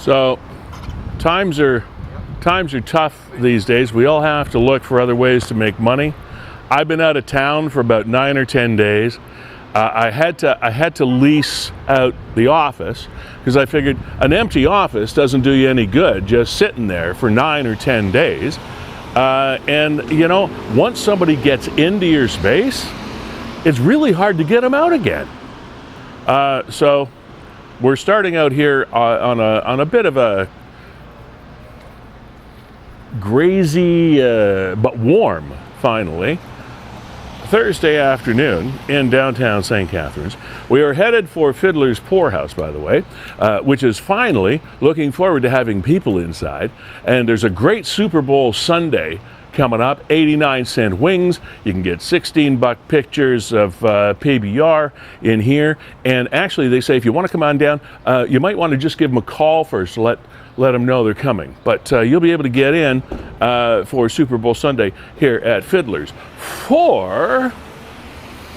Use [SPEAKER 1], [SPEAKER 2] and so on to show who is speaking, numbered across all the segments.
[SPEAKER 1] So times are tough these days. We all have to look for other ways to make money. I've been out of town for about 9 or 10 days. I had to lease out the office because I figured an empty office doesn't do you any good just sitting there for 9 or 10 days. And you know, once somebody gets into your space, it's really hard to get them out again. So we're starting out here on a bit of a grazy but warm, finally, Thursday afternoon in downtown St. Catharines. We are headed for Fiddler's Poorhouse, by the way, which is finally looking forward to having people inside. And there's a great Super Bowl Sunday coming up, 89-cent wings. You can get $16 pictures of PBR in here. And actually, they say if you want to come on down, you might want to just give them a call first to let them know they're coming. But you'll be able to get in for Super Bowl Sunday here at Fiddler's. For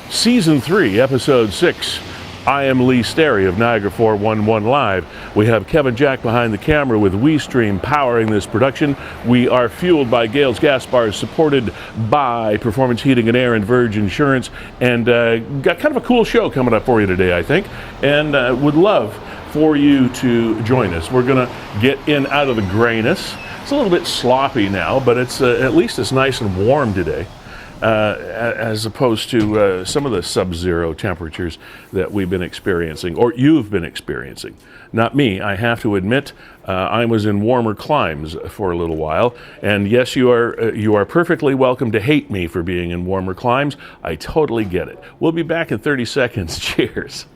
[SPEAKER 1] Season 3, Episode 6, I am Lee Sterry of Niagara 411 Live. We have Kevin Jack behind the camera with WeeStreem powering this production. We are fueled by Gales Gas Bars, supported by Performance Heating and Air and Verge Insurance, and got kind of a cool show coming up for you today, I think, and would love for you to join us. We're going to get in out of the grayness. It's a little bit sloppy now, but it's at least it's nice and warm today. As opposed to some of the sub-zero temperatures that we've been experiencing, or you've been experiencing. Not me, I have to admit, I was in warmer climes for a little while, and yes, you are perfectly welcome to hate me for being in warmer climes. I totally get it. We'll be back in 30 seconds. Cheers.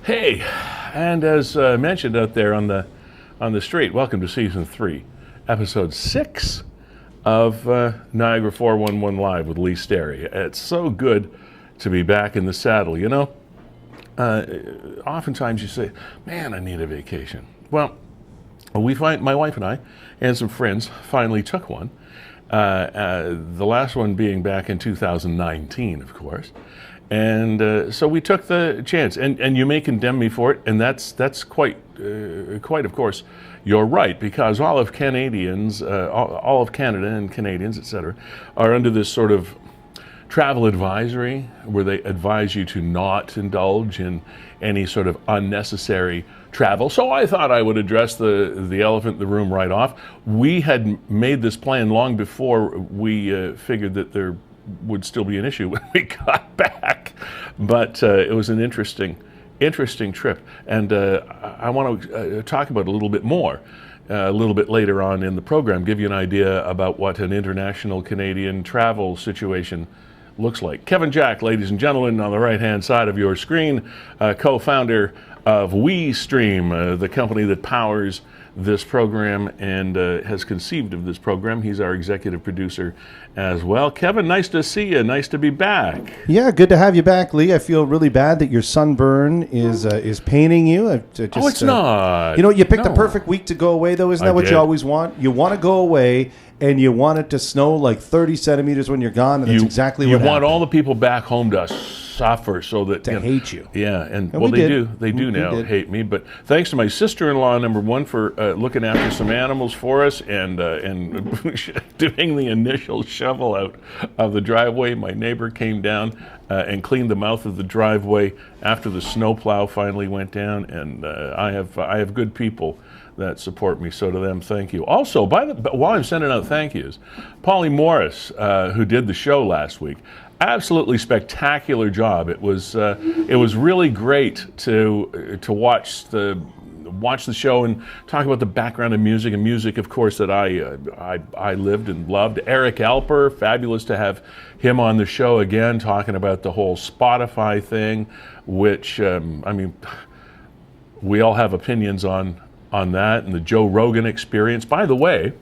[SPEAKER 1] Hey, and as mentioned out there on the street, welcome to Season 3, Episode 6 of Niagara 411 Live with Lee Sterry. It's so good to be back in the saddle, you know? Oftentimes you say, man, I need a vacation. Well, my wife and I and some friends finally took one. The last one being back in 2019, of course. And so we took the chance, and you may condemn me for it, and that's quite of course you're right, because all of Canadians, all of Canada and Canadians, etc., are under this sort of travel advisory where they advise you to not indulge in any sort of unnecessary travel. So I thought I would address the elephant in the room right off. We had made this plan long before we figured that there would still be an issue when we got back, but it was an interesting trip, and I want to talk about it a little bit more a little bit later on in the program, give you an idea about what an international Canadian travel situation looks like. Kevin Jack, ladies and gentlemen, on the right-hand side of your screen, co-founder of WeeStreem, the company that powers this program and has conceived of this program. He's our executive producer as well. Kevin, nice to see you. Nice to be back.
[SPEAKER 2] Yeah, good to have you back, Lee. I feel really bad that your sunburn is paining you.
[SPEAKER 1] It's not.
[SPEAKER 2] You know, you picked the perfect week to go away, though. Isn't that what you always want? You want to go away, and you want it to snow like 30 centimeters when you're gone, and that's exactly what happened.
[SPEAKER 1] You want all the people back home to suffer so that
[SPEAKER 2] to hate you.
[SPEAKER 1] Yeah, and well, they do now hate me. But thanks to my sister-in-law, number one, for looking after some animals for us and doing the initial shovel out of the driveway. My neighbor came down and cleaned the mouth of the driveway after the snowplow finally went down. And I have good people that support me, so to them, thank you. Also, while I'm sending out thank yous, Polly Morris, who did the show last week, absolutely spectacular job. It was really great to watch the show and talk about the background of music, and music, of course, that I lived and loved. Eric Alper, fabulous to have him on the show again, talking about the whole Spotify thing, which we all have opinions on that, and the Joe Rogan experience. By the way,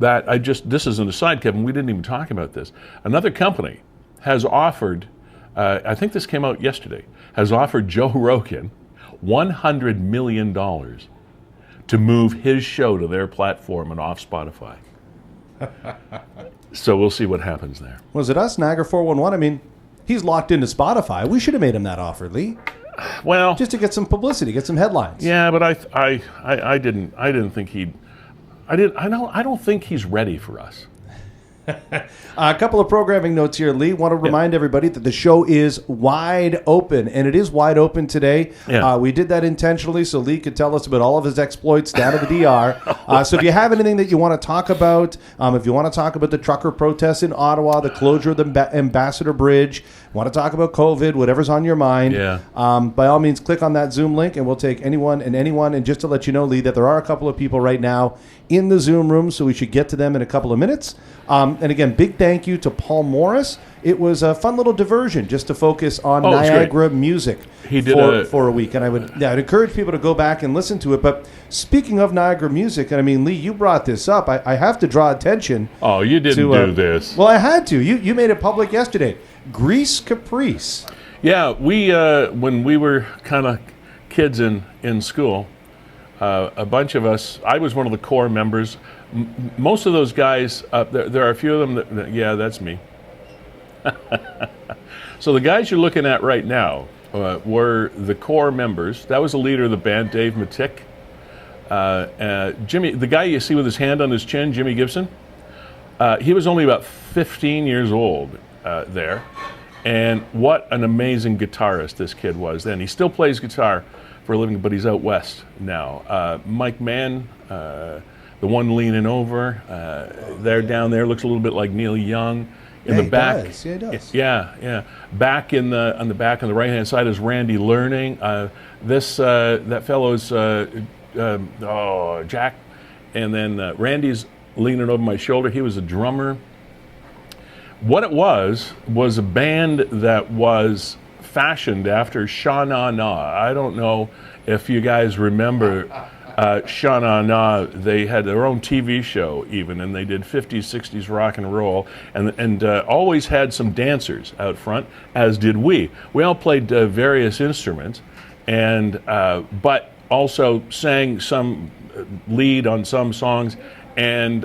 [SPEAKER 1] this is an aside, Kevin, we didn't even talk about this. Another company has offered, I think this came out yesterday, has offered Joe Rogan $100 million to move his show to their platform and off Spotify. So we'll see what happens there. Was
[SPEAKER 2] it us, Niagara 411? I mean, he's locked into Spotify. We should have made him that offer, Lee.
[SPEAKER 1] Well,
[SPEAKER 2] just to get some publicity, get some headlines.
[SPEAKER 1] Yeah, but I didn't think he'd. I don't think he's ready for us.
[SPEAKER 2] A couple of programming notes here, Lee. Want to remind everybody that the show is wide open, and it is wide open today.
[SPEAKER 1] Yeah.
[SPEAKER 2] We did that intentionally so Lee could tell us about all of his exploits down at the DR. So if you have anything that you want to talk about, if you want to talk about the trucker protests in Ottawa, the closure of the Ambassador Bridge, want to talk about COVID, whatever's on your mind, by all means, click on that Zoom link, and we'll take anyone. And just to let you know, Lee, that there are a couple of people right now in the Zoom room, so we should get to them in a couple of minutes. And again, big thank you to Paul Morris. It was a fun little diversion just to focus on Niagara music for a week. And I'd encourage people to go back and listen to it. But speaking of Niagara music, and I mean, Lee, you brought this up. I have to draw attention.
[SPEAKER 1] Oh, you didn't do this.
[SPEAKER 2] Well, I had to. You made it public yesterday. Grease Caprice.
[SPEAKER 1] Yeah, we when we were kind of kids in school, a bunch of us, I was one of the core members. Most of those guys, there are a few of them that that's me. So the guys you're looking at right now were the core members. That was the leader of the band, Dave Bennison. Jimmy, the guy you see with his hand on his chin, Jimmy Gibson, he was only about 15 years old there. And what an amazing guitarist this kid was then. He still plays guitar for a living, but he's out west now. Mike Mann, the one leaning over, there down there, looks a little bit like Neil Young. In the back,
[SPEAKER 2] does. Yeah, he does.
[SPEAKER 1] Yeah. Back on the back on the right hand side is Randy Learning. That fellow's Jack, and then Randy's leaning over my shoulder. He was a drummer. What it was a band that was fashioned after Sha Na Na. I don't know if you guys remember. Sha Na Na, they had their own TV show even, and they did 50s, 60s rock and roll, and always had some dancers out front, as did we. We all played various instruments, and but also sang some lead on some songs. And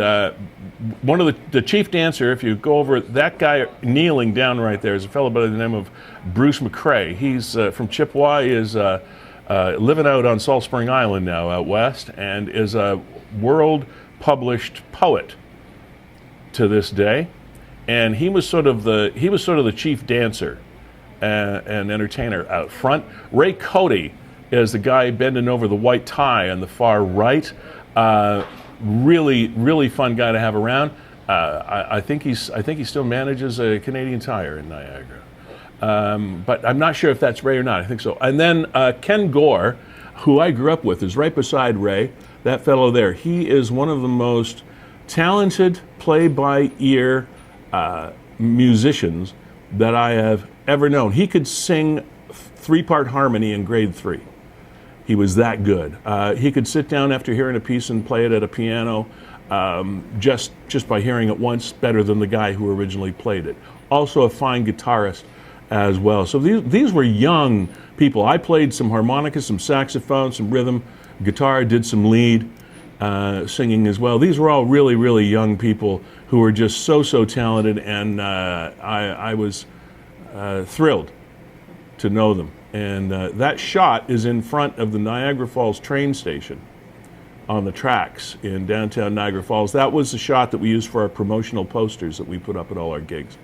[SPEAKER 1] one of the chief dancer, if you go over, that guy kneeling down right there is a fellow by the name of Bruce McCrae. He's from Chippewa, is living out on Salt Spring Island now out west, and is a world-published poet to this day. And he was sort of the chief dancer and entertainer out front. Ray Cody is the guy bending over the white tie on the far right. Really, really fun guy to have around. I think he still manages a Canadian Tire in Niagara. But I'm not sure if that's Ray or not. I think so. And then Ken Gore, who I grew up with, is right beside Ray. That fellow there. He is one of the most talented play-by-ear musicians that I have ever known. He could sing 3-part harmony in grade 3. He was that good. He could sit down after hearing a piece and play it at a piano just by hearing it once, better than the guy who originally played it. Also a fine guitarist as well. So these were young people. I played some harmonica, some saxophone, some rhythm, guitar, did some lead singing as well. These were all really, really young people who were just so talented, and I was thrilled to know them. And that shot is in front of the Niagara Falls train station on the tracks in downtown Niagara Falls. That was the shot that we used for our promotional posters that we put up at all our gigs.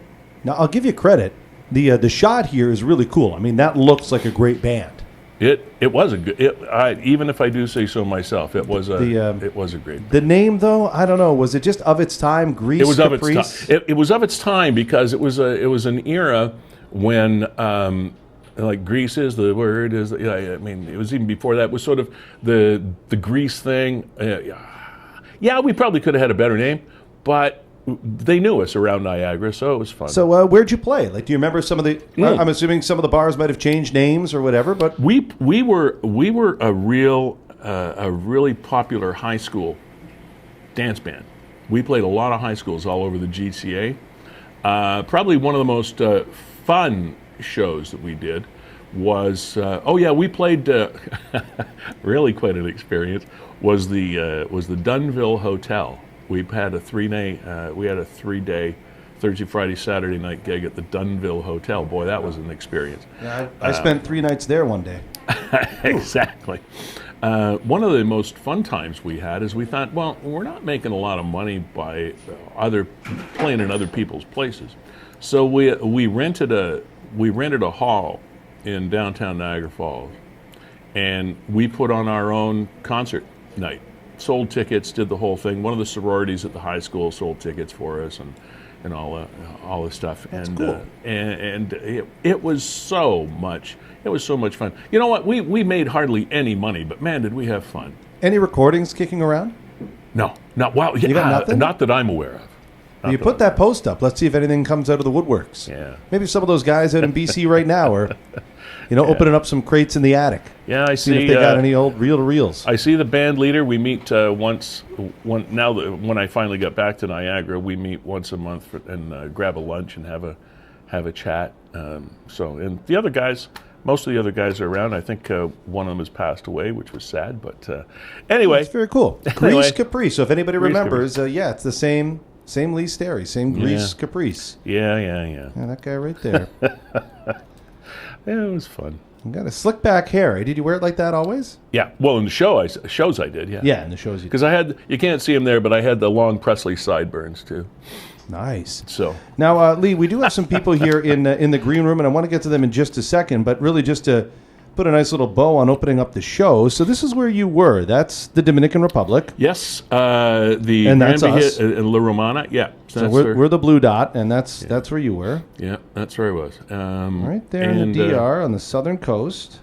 [SPEAKER 2] Now, I'll give you credit. The shot here is really cool. I mean, that looks like a great band.
[SPEAKER 1] It was a good. Even if I do say so myself, it was a great.
[SPEAKER 2] The name, though, I don't know. Was it just of its time? Grease Caprice?
[SPEAKER 1] Of its time. It was of its time because it was an era when like Grease is the word is. I mean, it was even before that. It was sort of the Grease thing. Yeah, we probably could have had a better name, but they knew us around Niagara, so it was fun.
[SPEAKER 2] So where'd you play? Like, do you remember some of the? I'm assuming some of the bars might have changed names or whatever. But
[SPEAKER 1] we were a really popular high school dance band. We played a lot of high schools all over the GTA. Probably one of the most fun shows that we did was we played really quite an experience was the Dunville Hotel. We had a 3-day Thursday, Friday, Saturday night gig at the Dunville Hotel. Boy, that was an experience.
[SPEAKER 2] Yeah, I spent 3 nights there one day.
[SPEAKER 1] Exactly. One of the most fun times we had is we thought, well, we're not making a lot of money by playing in other people's places, so we rented a hall in downtown Niagara Falls, and we put on our own concert night. Sold tickets, did the whole thing. One of the sororities at the high school sold tickets for us, and all the stuff.
[SPEAKER 2] That's
[SPEAKER 1] and
[SPEAKER 2] cool.
[SPEAKER 1] And it was so much. It was so much fun. You know what? We made hardly any money, but man, did we have fun.
[SPEAKER 2] Any recordings kicking around?
[SPEAKER 1] No, not wow.
[SPEAKER 2] You got nothing?
[SPEAKER 1] Not that I'm aware of.
[SPEAKER 2] You put that post up. Let's see if anything comes out of the woodworks.
[SPEAKER 1] Yeah.
[SPEAKER 2] Maybe some of those guys out in BC right now are, opening up some crates in the attic.
[SPEAKER 1] Yeah, I see.
[SPEAKER 2] Seeing if they got any old reel-to-reels.
[SPEAKER 1] I see the band leader. We meet when I finally got back to Niagara, we meet once a month and grab a lunch and have a chat. And the other guys, most of the other guys are around. I think one of them has passed away, which was sad. But anyway,
[SPEAKER 2] It's very cool.
[SPEAKER 1] Anyway.
[SPEAKER 2] Grease Caprice. So if anybody
[SPEAKER 1] Grease
[SPEAKER 2] remembers, it's the same Lee Sterry, same Grease Caprice.
[SPEAKER 1] Yeah.
[SPEAKER 2] Yeah, that guy right there.
[SPEAKER 1] Yeah, it was fun.
[SPEAKER 2] You got a slick back hair. Did you wear it like that always?
[SPEAKER 1] Yeah. Well, in the shows I did. Yeah.
[SPEAKER 2] Yeah, in the shows you did.
[SPEAKER 1] Because you can't see him there, but I had the long Presley sideburns too.
[SPEAKER 2] Nice.
[SPEAKER 1] So
[SPEAKER 2] now, Lee, we do have some people here in the green room, and I want to get to them in just a second. But really, just to put a nice little bow on opening up the show. So this is where you were. That's the Dominican Republic.
[SPEAKER 1] yes, the
[SPEAKER 2] And that's
[SPEAKER 1] Grand
[SPEAKER 2] us.
[SPEAKER 1] Bahia in La Romana. Yeah.
[SPEAKER 2] So we're the blue dot, and that's where you were.
[SPEAKER 1] Yeah, that's where I was.
[SPEAKER 2] Right there in the DR on the southern coast.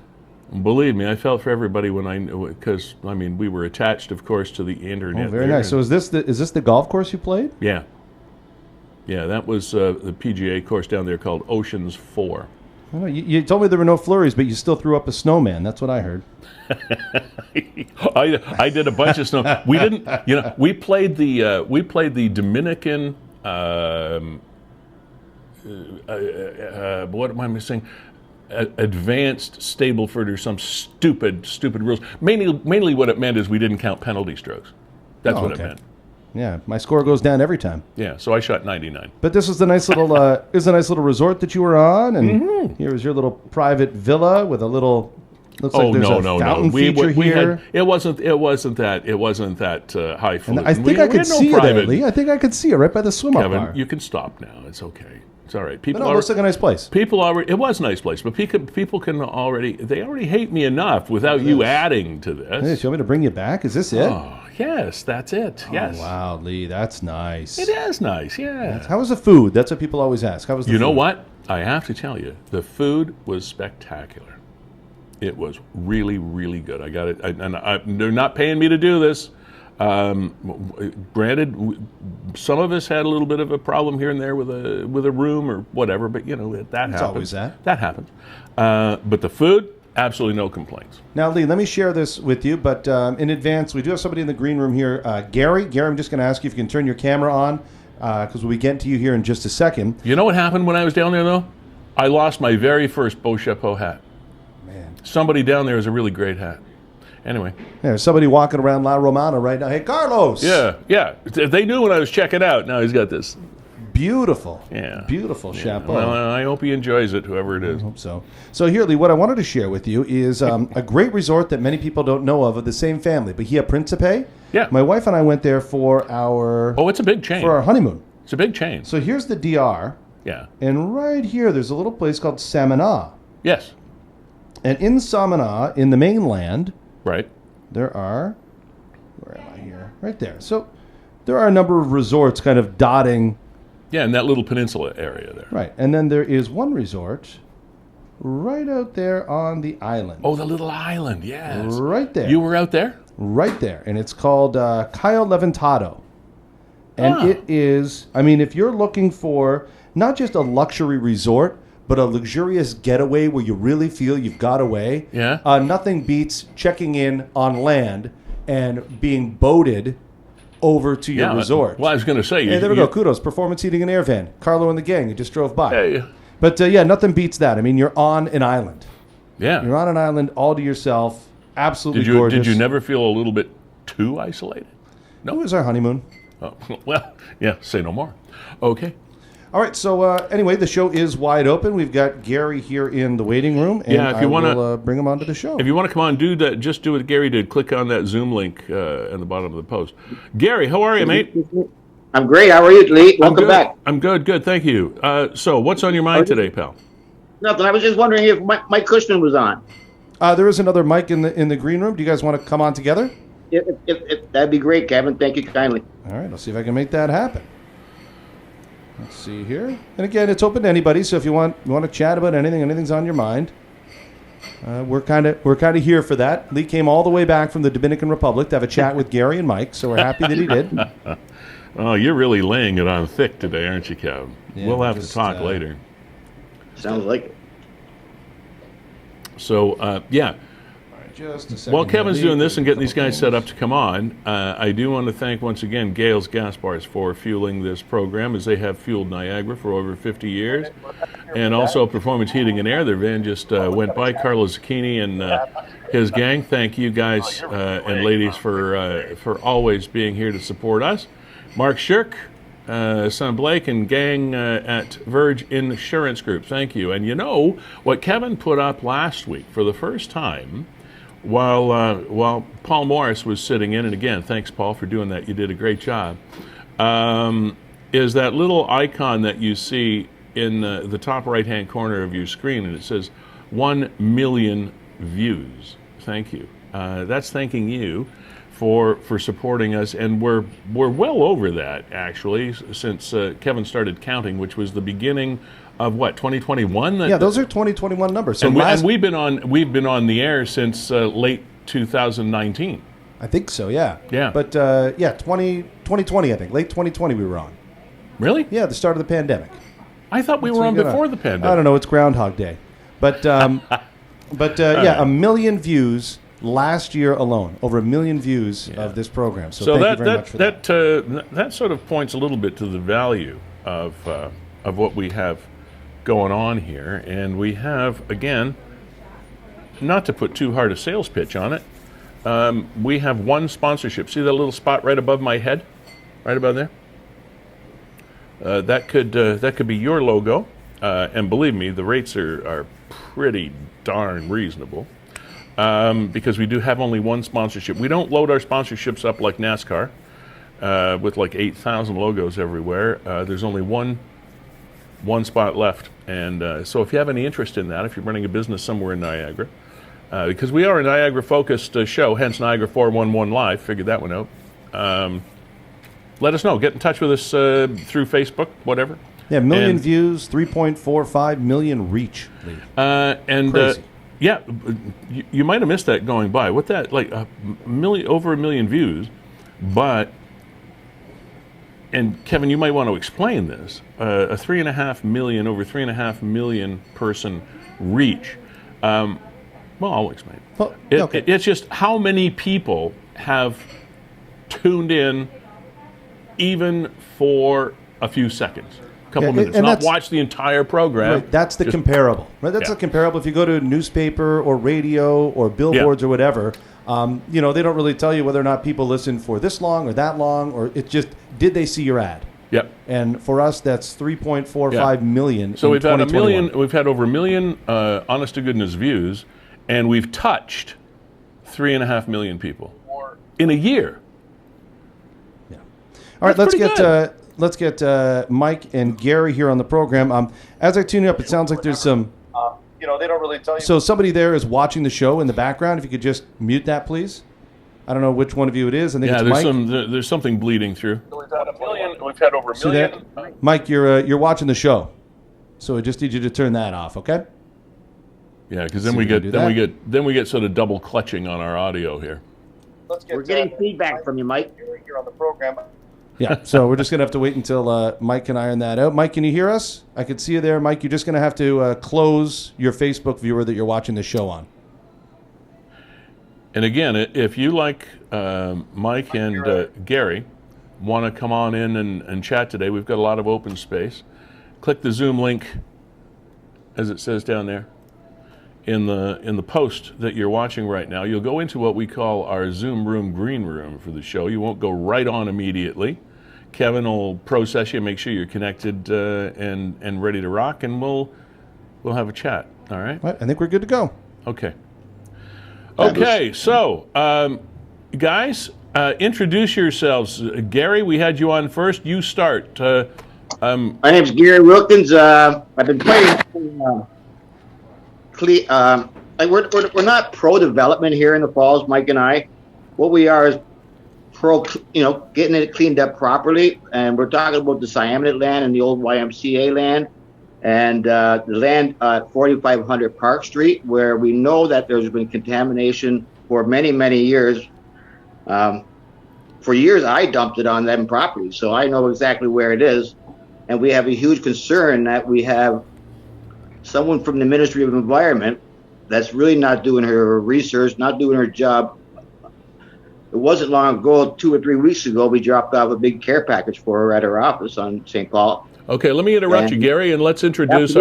[SPEAKER 1] Believe me, I felt for everybody because we were attached, of course, to the internet.
[SPEAKER 2] Oh, very
[SPEAKER 1] there.
[SPEAKER 2] nice. So is this the golf course you played?
[SPEAKER 1] Yeah. Yeah, that was the PGA course down there called Oceans 4.
[SPEAKER 2] I know, you told me there were no flurries, but you still threw up a snowman. That's what I heard.
[SPEAKER 1] I did a bunch of snow. We didn't, we played the Dominican. What am I missing? Advanced Stableford or some stupid rules. Mainly, what it meant is we didn't count penalty strokes. That's what it meant.
[SPEAKER 2] Yeah, my score goes down every time.
[SPEAKER 1] Yeah, so I shot 99.
[SPEAKER 2] But this was the nice little resort that you were on, and here was your little private villa with a little. Looks like there's a fountain feature here.
[SPEAKER 1] It wasn't that highfalutin.
[SPEAKER 2] And I think I could see it there, Lee. I think I could see it right by the swim-up bar.
[SPEAKER 1] Kevin, you can stop now. It's okay. It's all right.
[SPEAKER 2] It looks like a nice place.
[SPEAKER 1] It was a nice place, but people can already hate me enough without you adding to this.
[SPEAKER 2] Hey, do you want me to bring you back? Is this it?
[SPEAKER 1] Oh, yes, that's it. Yes.
[SPEAKER 2] Oh, wow, Lee, that's nice.
[SPEAKER 1] It is nice, yeah.
[SPEAKER 2] How was the food? That's what people always ask. How was the food?
[SPEAKER 1] You know what? I have to tell you, the food was spectacular. It was really, really good. I got it, they're not paying me to do this. Granted, some of us had a little bit of a problem here and there with a room or whatever, but that happens.
[SPEAKER 2] It's always that.
[SPEAKER 1] That happens. But the food, absolutely no complaints.
[SPEAKER 2] Now, Lee, let me share this with you, but in advance, we do have somebody in the green room here. Gary, I'm just going to ask you if you can turn your camera on, because we'll be getting to you here in just a second.
[SPEAKER 1] You know what happened when I was down there, though? I lost my very first Beau Chapeau hat.
[SPEAKER 2] Man.
[SPEAKER 1] Somebody down there has a really great hat. Anyway.
[SPEAKER 2] Yeah, there's somebody walking around La Romana right now. Hey, Carlos!
[SPEAKER 1] Yeah. They knew when I was checking out. Now he's got this.
[SPEAKER 2] Beautiful.
[SPEAKER 1] Yeah.
[SPEAKER 2] Beautiful chapeau.
[SPEAKER 1] Well, I hope he enjoys it, whoever it is.
[SPEAKER 2] I hope so. So here, Lee, what I wanted to share with you is a great resort that many people don't know of the same family, Bahia Principe.
[SPEAKER 1] Yeah.
[SPEAKER 2] My wife and I went there for our...
[SPEAKER 1] Oh, it's a big chain.
[SPEAKER 2] For our honeymoon.
[SPEAKER 1] It's a big chain.
[SPEAKER 2] So here's the DR.
[SPEAKER 1] Yeah.
[SPEAKER 2] And right here, there's a little place called Samana.
[SPEAKER 1] Yes.
[SPEAKER 2] And in Samana, in the mainland...
[SPEAKER 1] Right.
[SPEAKER 2] There are... Where am I here? Right there. So there are a number of resorts kind of dotting...
[SPEAKER 1] Yeah, in that little peninsula area there.
[SPEAKER 2] Right. And then there is one resort right out there on the island.
[SPEAKER 1] Oh, the little island, yes.
[SPEAKER 2] Right there.
[SPEAKER 1] You were out there?
[SPEAKER 2] Right there. And it's called Cayo Levantado. And it is, if you're looking for not just a luxury resort, but a luxurious getaway where you really feel you've got away,
[SPEAKER 1] yeah.
[SPEAKER 2] Nothing beats checking in on land and being boated over to your resort.
[SPEAKER 1] Well, I was going to say.
[SPEAKER 2] Hey, there we go. Kudos. Performance Heating and Air Van. Carlo and the gang. You just drove by.
[SPEAKER 1] Hey.
[SPEAKER 2] But, nothing beats that. I mean, you're on an island.
[SPEAKER 1] Yeah.
[SPEAKER 2] You're on an island all to yourself. Absolutely gorgeous.
[SPEAKER 1] Did you never feel a little bit too isolated?
[SPEAKER 2] No. It was our honeymoon.
[SPEAKER 1] Oh, well, yeah, say no more. Okay.
[SPEAKER 2] All right, so anyway, the show is wide open. We've got Gary here in the waiting room, and
[SPEAKER 1] if you want to
[SPEAKER 2] bring him onto the show.
[SPEAKER 1] If you want to come on, do that. Just do what Gary did. Click on that Zoom link at the bottom of the post. Gary, how are you, mate?
[SPEAKER 3] I'm great. How are you, Lee? Welcome back.
[SPEAKER 1] I'm good. Thank you. So, what's on your mind today, pal?
[SPEAKER 3] Nothing. I was just wondering if Mike Cushman was on.
[SPEAKER 2] There is another mic in the green room. Do you guys want to come on together?
[SPEAKER 3] If that'd be great, Kevin. Thank you kindly.
[SPEAKER 2] All right, I'll see if I can make that happen. Let's see here. And again, it's open to anybody. So if you want to chat about anything's on your mind, we're kind of here for that. Lee came all the way back from the Dominican Republic to have a chat with Gary and Mike. So we're happy that he did.
[SPEAKER 1] Oh, you're really laying it on thick today, aren't you, Kev?
[SPEAKER 2] Yeah,
[SPEAKER 1] we'll have to talk later.
[SPEAKER 3] Sounds like it.
[SPEAKER 1] So, yeah.
[SPEAKER 2] Just a second.
[SPEAKER 1] While Kevin's doing this and getting these guys set up to come on, I do want to thank once again Gale's Gas Bars for fueling this program, as they have fueled Niagara for over 50 years. And also Performance Heating and Air. Their van just went by. Carlo Zucchini and his gang. Thank you guys and ladies for always being here to support us. Mark Shirk, son Blake, and gang at Verge Insurance Group. Thank you. And you know what Kevin put up last week for the first time, while Paul Morris was sitting in, and again, thanks, Paul, for doing that. You did a great job. Is that little icon that you see in the top right-hand corner of your screen, and it says 1 million views. Thank you. That's thanking you for supporting us, and we're well over that, actually, since Kevin started counting, which was the beginning of what, 2021?
[SPEAKER 2] Yeah, those are 2021 numbers. So
[SPEAKER 1] and we've been on the air since late 2019.
[SPEAKER 2] I think so, yeah.
[SPEAKER 1] Yeah.
[SPEAKER 2] But 2020, I think. Late 2020 we were on.
[SPEAKER 1] Really?
[SPEAKER 2] Yeah, the start of the pandemic.
[SPEAKER 1] I thought we were on before the pandemic.
[SPEAKER 2] I don't know. It's Groundhog Day. But, yeah, 1 million views last year alone. Over 1 million views of this program. So thank you very much for that.
[SPEAKER 1] That sort of points a little bit to the value of what we have going on here. And we have, again, not to put too hard a sales pitch on it, we have one sponsorship. See that little spot right above my head? Right above there? That could be your logo. And believe me, the rates are pretty darn reasonable. Because we do have only one sponsorship. We don't load our sponsorships up like NASCAR with like 8,000 logos everywhere. There's only one spot left. And so if you have any interest in that, if you're running a business somewhere in Niagara, because we are a Niagara-focused show, hence Niagara 411 Live, figured that one out. Let us know. Get in touch with us through Facebook, whatever.
[SPEAKER 2] Yeah, 1 million views, 3.45 million reach. Crazy.
[SPEAKER 1] Yeah, you might have missed that going by. What that, like over 1 million views, but, and Kevin, you might want to explain this, over 3.5 million person reach. Well, I'll explain.
[SPEAKER 2] Well, okay.
[SPEAKER 1] It's just how many people have tuned in even for a few seconds. Couple minutes, not watch the entire program.
[SPEAKER 2] Right, that's the comparable. Right, that's the comparable. If you go to a newspaper or radio or billboards or whatever, they don't really tell you whether or not people listen for this long or that long, or it's just, did they see your ad?
[SPEAKER 1] Yep.
[SPEAKER 2] And for us, that's 3.45 million.
[SPEAKER 1] So we've had 1 million. We've had over 1 million honest to goodness views, and we've touched 3.5 million people in a year.
[SPEAKER 2] Yeah. All right, let's get Mike and Gary here on the program. As I tune you up, it sounds like there's some. They don't really tell you. So somebody there is watching the show in the background. If you could just mute that, please. I don't know which one of you it is. I think it's Mike.
[SPEAKER 1] There's something bleeding through. We've had over 1 million.
[SPEAKER 2] Mike, you're watching the show, so I just need you to turn that off, okay?
[SPEAKER 1] Yeah, because then we get sort of double clutching on our audio here.
[SPEAKER 3] We're getting feedback from you, Mike.
[SPEAKER 2] Here on the program. Yeah, so we're just going to have to wait until Mike can iron that out. Mike, can you hear us? I can see you there. Mike, you're just going to have to close your Facebook viewer that you're watching the show on.
[SPEAKER 1] And again, if you like Mike and Gary, want to come on in and chat today, we've got a lot of open space. Click the Zoom link, as it says down there, in the post that you're watching right now. You'll go into what we call our Zoom room green room for the show. You won't go right on immediately. Kevin will process you, make sure you're connected and ready to rock, and we'll have a chat. All right?
[SPEAKER 2] I think we're good to go.
[SPEAKER 1] Okay. Okay, so guys, introduce yourselves. Gary, we had you on first. You start.
[SPEAKER 3] My name's Gary Wilkins. I've been playing. We're not pro-development here in the Falls, Mike and I. What we are is pro, getting it cleaned up properly. And we're talking about the Siaminate land and the old YMCA land, and the land at 4500 Park Street, where we know that there's been contamination for many, many years. For years, I dumped it on them properties, so I know exactly where it is. And we have a huge concern that we have someone from the Ministry of Environment that's really not doing her research, not doing her job. It wasn't long ago, 2 or 3 weeks ago, we dropped off a big care package for her at her office on St. Paul.
[SPEAKER 1] Okay, let me interrupt you, Gary, and let's introduce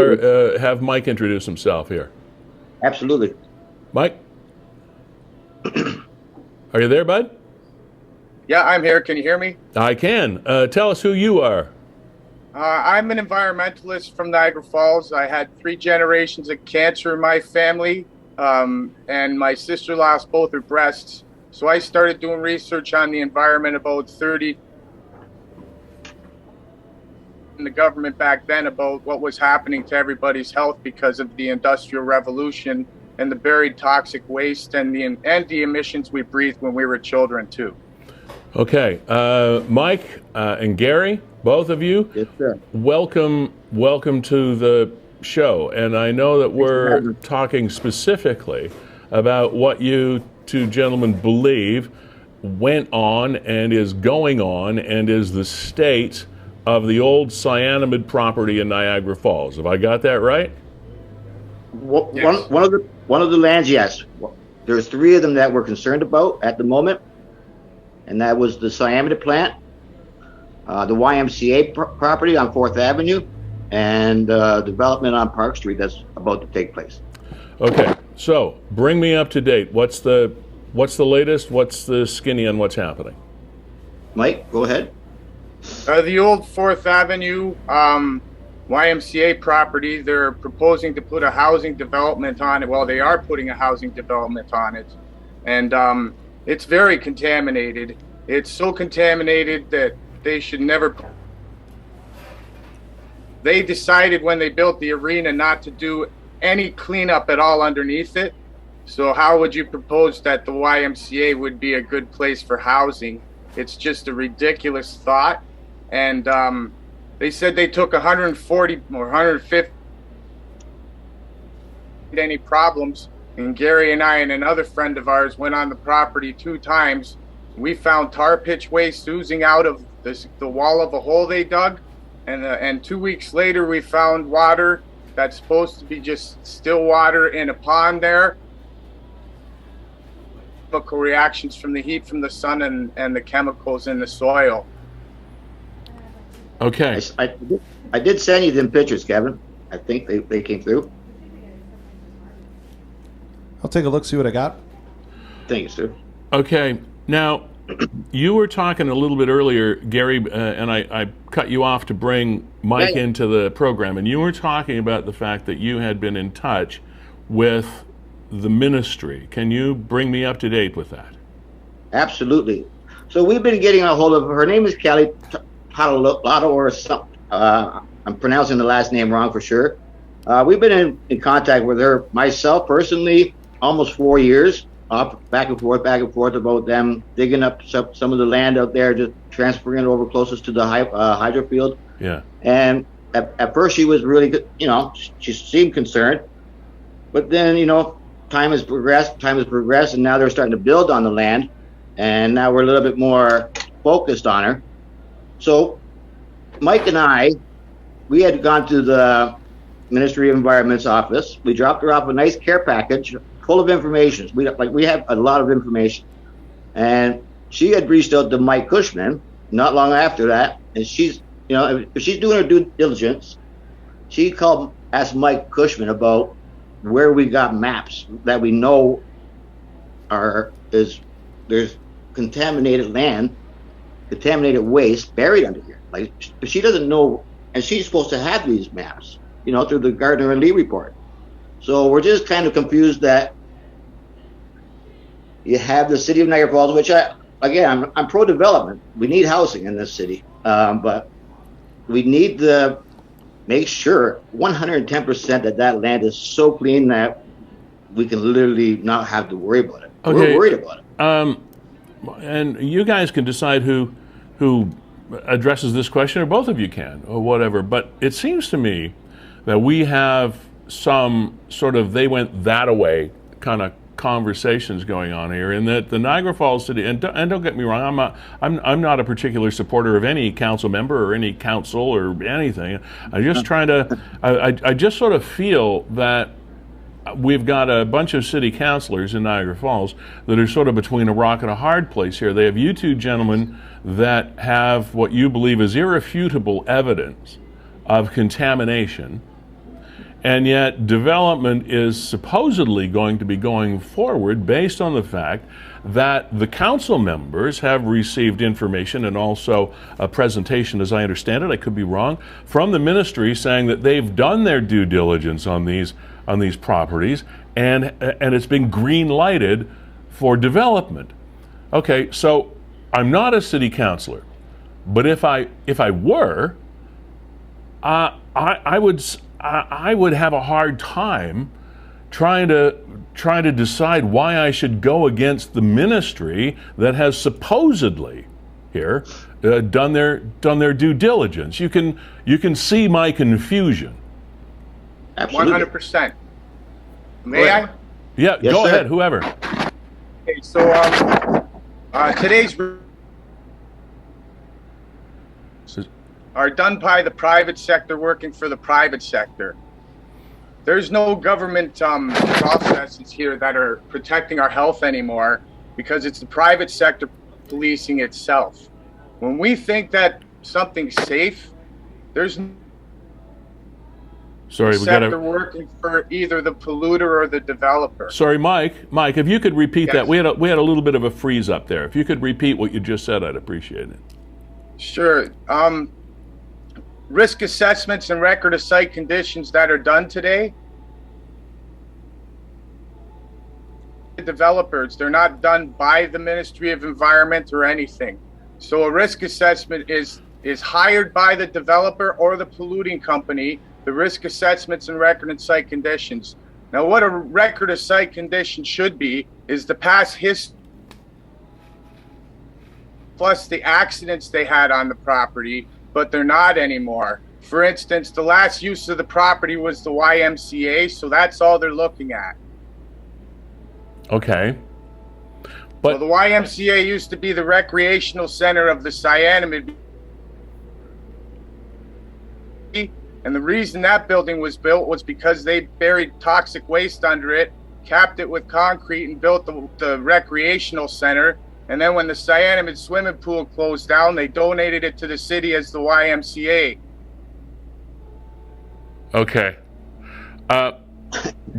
[SPEAKER 1] have Mike introduce himself here.
[SPEAKER 3] Absolutely.
[SPEAKER 1] Mike? Are you there, bud?
[SPEAKER 4] Yeah, I'm here. Can you hear me?
[SPEAKER 1] I can. Tell us who you are.
[SPEAKER 4] I'm an environmentalist from Niagara Falls. I had 3 generations of cancer in my family, and my sister lost both her breasts. So I started doing research on the environment about 30 in the government back then about what was happening to everybody's health because of the Industrial Revolution and the buried toxic waste and the emissions we breathed when we were children too.
[SPEAKER 1] Okay, Mike and Gary, both of you,
[SPEAKER 3] Yes, sir.
[SPEAKER 1] welcome to the show. And I know that we're talking specifically about what you two gentlemen believe went on and is going on and is the state of the old cyanamide property in Niagara Falls. Have I got that right?
[SPEAKER 3] Yes. One of the lands, yes. There's 3 of them that we're concerned about at the moment, and that was the Siaminate plant, the YMCA property on 4th Avenue, and development on Park Street that's about to take place.
[SPEAKER 1] Okay, so bring me up to date. What's the latest? What's the skinny on what's happening?
[SPEAKER 3] Mike, go ahead.
[SPEAKER 4] The old 4th Avenue YMCA property, they're proposing to put a housing development on it. Well, they are putting a housing development on it. And it's very contaminated. It's so contaminated that they should never... They decided when they built the arena not to do any cleanup at all underneath it. So how would you propose that the YMCA would be a good place for housing? It's just a ridiculous thought. And they said they took 140 or 150 any problems. And Gary and I and another friend of ours went on the property 2 times. We found tar pitch waste oozing out of the wall of a hole they dug. And 2 weeks later, we found water that's supposed to be just still water in a pond there. Chemical reactions from the heat from the sun and the chemicals in the soil.
[SPEAKER 1] Okay.
[SPEAKER 3] I did send you them pictures, Kevin. I think they came through.
[SPEAKER 2] I'll take a look, see what I got.
[SPEAKER 3] Thank you, sir.
[SPEAKER 1] Okay. Now, you were talking a little bit earlier, Gary, and I cut you off to bring Mike into the program, and you were talking about the fact that you had been in touch with the ministry. Can you bring me up to date with that?
[SPEAKER 3] Absolutely. So we've been getting a hold of her. Name is Kelly Tadalato or something. I'm pronouncing the last name wrong for sure. We've been in contact with her, myself personally, almost 4 years, back and forth about them digging up some of the land out there, just transferring it over closest to the hydro field.
[SPEAKER 1] Yeah.
[SPEAKER 3] And at first she was really good, she seemed concerned. But then, time has progressed, and now they're starting to build on the land. And now we're a little bit more focused on her. So Mike and I, we had gone to the Ministry of Environment's office. We dropped her off a nice care package full of information. We have a lot of information. And she had reached out to Mike Cushman, not long after that, and she's, if she's doing her due diligence, she asked Mike Cushman about where we got maps that we know there's contaminated land, contaminated waste buried under here. Like, she doesn't know, and she's supposed to have these maps, through the Gardner and Lee report. So we're just kind of confused that you have the city of Niagara Falls, which I'm pro-development. We need housing in this city, but we need to make sure 110% that land is so clean that we can literally not have to worry about it. Okay. We're worried about it.
[SPEAKER 1] And you guys can decide who addresses this question, or both of you can, or whatever. But it seems to me that we have some sort of they went that away kind of conversations going on here, and that the Niagara Falls City, and don't get me wrong, I'm not a particular supporter of any council member or any council or anything. I'm just trying to I just sort of feel that we've got a bunch of city councilors in Niagara Falls that are sort of between a rock and a hard place here. They have you two gentlemen that have what you believe is irrefutable evidence of contamination, and yet development is supposedly going to be going forward based on the fact that the council members have received information and also a presentation, as I understand it, I could be wrong, from the ministry saying that they've done their due diligence on these properties, and it's been green lighted for development. Okay, so I'm not a city councilor, but if I were, I would have a hard time trying to decide why I should go against the ministry that has supposedly here done their due diligence. You can see my confusion.
[SPEAKER 3] Absolutely.
[SPEAKER 4] 100%. May I?
[SPEAKER 1] Yeah,
[SPEAKER 3] yes,
[SPEAKER 1] go
[SPEAKER 3] sir.
[SPEAKER 1] ahead, whoever.
[SPEAKER 4] Okay, so today's are done by the private sector working for the private sector. There's no government processes here that are protecting our health anymore, because it's the private sector policing itself. When we think that something's safe, there's sector working for either the polluter or the developer.
[SPEAKER 1] Sorry, Mike, if you could repeat
[SPEAKER 4] Yes.
[SPEAKER 1] that. We had a little bit of a freeze up there. If you could repeat what you just said, I'd appreciate it.
[SPEAKER 4] Sure. Risk assessments and record of site conditions that are done today, the developers, they're not done by the Ministry of Environment or anything. So a risk assessment is hired by the developer or the polluting company, the risk assessments and record of site conditions. Now, what a record of site condition should be is the past history plus the accidents they had on the property, but they're not anymore. For instance, the last use of the property was the YMCA, so that's all they're looking at.
[SPEAKER 1] Okay. But
[SPEAKER 4] Well, the YMCA used to be the recreational center of the Cyanamid. And the reason that building was built was because they buried toxic waste under it, capped it with concrete, and built the recreational center. And then when the Cyanamid swimming pool closed down, they donated it to the city as the YMCA.
[SPEAKER 1] okay,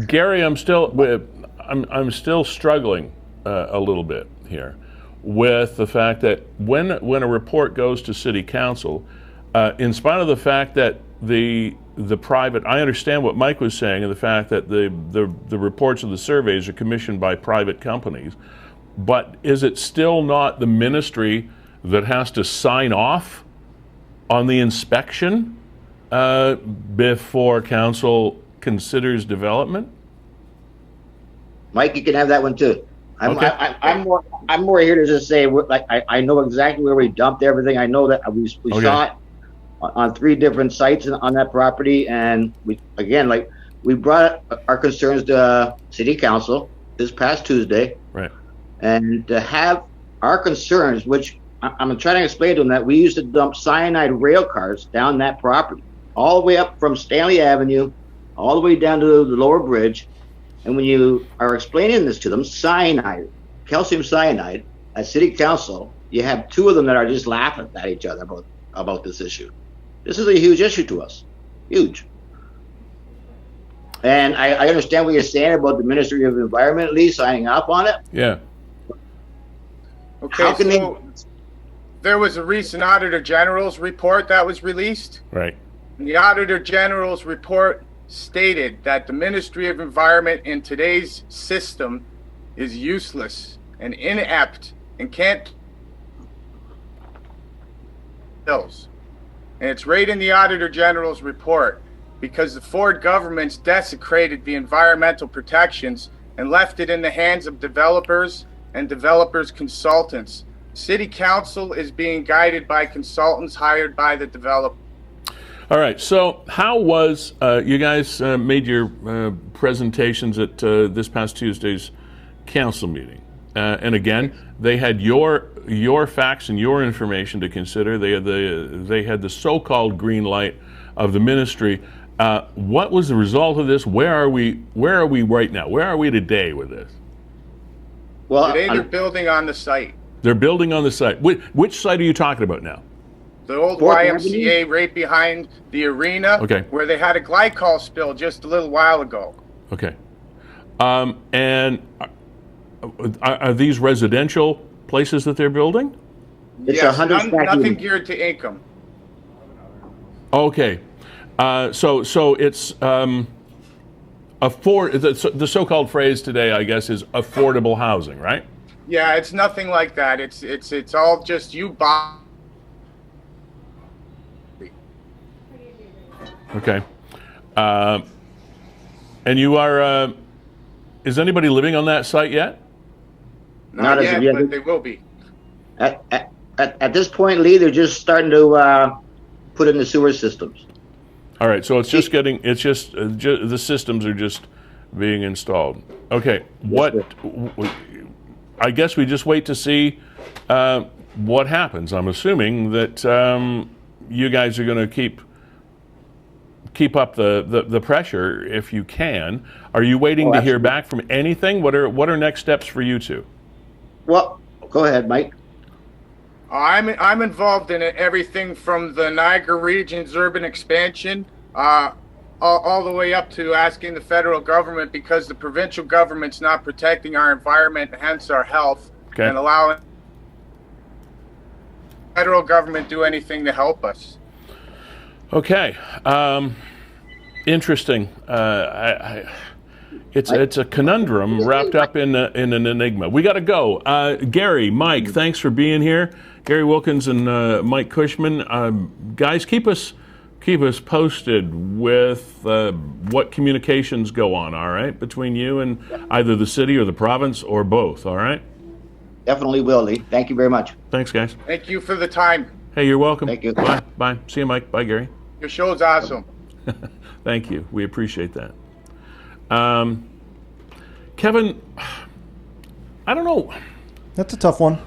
[SPEAKER 1] Gary, I'm still struggling a little bit here with the fact that when a report goes to city council, in spite of the fact that the private, I understand what Mike was saying, and the fact that the reports of the surveys are commissioned by private companies, but is it still not the ministry that has to sign off on the inspection before council considers development?
[SPEAKER 3] Mike, you can have that one too.
[SPEAKER 1] Okay.
[SPEAKER 3] I'm more here to just say, like, I know exactly where we dumped everything. I know that we
[SPEAKER 1] Okay.
[SPEAKER 3] saw it on 3 different sites on that property, and we brought our concerns to city council this past Tuesday,
[SPEAKER 1] Right.
[SPEAKER 3] and to have our concerns, which I'm trying to explain to them, that we used to dump cyanide rail cars down that property, all the way up from Stanley Avenue, all the way down to the lower bridge. And when you are explaining this to them, cyanide, calcium cyanide, at city council, you have two of them that are just laughing at each other about this issue. This is a huge issue to us. Huge. And I understand what you're saying about the Ministry of Environment, Lee, signing up on it.
[SPEAKER 1] Yeah.
[SPEAKER 4] Okay,
[SPEAKER 3] How can
[SPEAKER 4] so there was a recent Auditor General's report that was released.
[SPEAKER 1] Right.
[SPEAKER 4] And the Auditor General's report stated that the Ministry of Environment in today's system is useless and inept and can't bills. And it's right in the Auditor General's report because the Ford government's desecrated the environmental protections and left it in the hands of developers and developers' consultants. City Council is being guided by consultants hired by the developer.
[SPEAKER 1] All right. So, how was you guys made your presentations at this past Tuesday's council meeting? And again, they had your facts and your information to consider. They had the so-called green light of the ministry. What was the result of this? Where are we right now? Where are we today with this?
[SPEAKER 3] Well,
[SPEAKER 4] Today they're building on the site.
[SPEAKER 1] They're building on the site. Which site are you talking about now?
[SPEAKER 4] The old
[SPEAKER 3] Fort
[SPEAKER 4] YMCA right behind the arena,
[SPEAKER 1] Okay.
[SPEAKER 4] where they had a glycol spill just a little while ago.
[SPEAKER 1] Okay. And are these residential places that they're building?
[SPEAKER 3] It's
[SPEAKER 4] Yes,
[SPEAKER 3] 100
[SPEAKER 4] nothing geared to income.
[SPEAKER 1] Okay. So it's the so-called phrase today, I guess, is affordable housing, right?
[SPEAKER 4] Yeah, it's nothing like that. It's all just you buy.
[SPEAKER 1] Okay. And you are, is anybody living on that site yet?
[SPEAKER 4] Not
[SPEAKER 3] as
[SPEAKER 4] yet,
[SPEAKER 3] of yet.
[SPEAKER 4] but they will be.
[SPEAKER 3] At this point, Lee, they're just starting to put in the sewer systems.
[SPEAKER 1] All right, so it's just the systems are just being installed. Okay, I guess we just wait to see what happens. I'm assuming that you guys are going to keep up the pressure if you can. Are you waiting to hear back from anything? What are next steps for you two?
[SPEAKER 3] Well, go ahead, Mike.
[SPEAKER 4] I'm involved in everything from the Niagara region's urban expansion, all the way up to asking the federal government, because the provincial government's not protecting our environment, hence our health,
[SPEAKER 1] Okay.
[SPEAKER 4] and allowing the federal government do anything to help us.
[SPEAKER 1] Okay, interesting. It's a conundrum wrapped up in an enigma. We got to go. Gary, Mike, thanks for being here. Gary Wilkins and Mike Cushman. Guys, keep us posted with what communications go on. All right, between you and either the city or the province or both. All right.
[SPEAKER 3] Definitely will, Lee. Thank you very much.
[SPEAKER 1] Thanks, guys.
[SPEAKER 4] Thank you for the time.
[SPEAKER 1] Hey, you're welcome.
[SPEAKER 3] Thank you.
[SPEAKER 1] Bye. Bye. See you, Mike. Bye, Gary.
[SPEAKER 4] Your show's awesome.
[SPEAKER 1] Thank you. We appreciate that. Kevin, I don't know.
[SPEAKER 2] That's a tough one.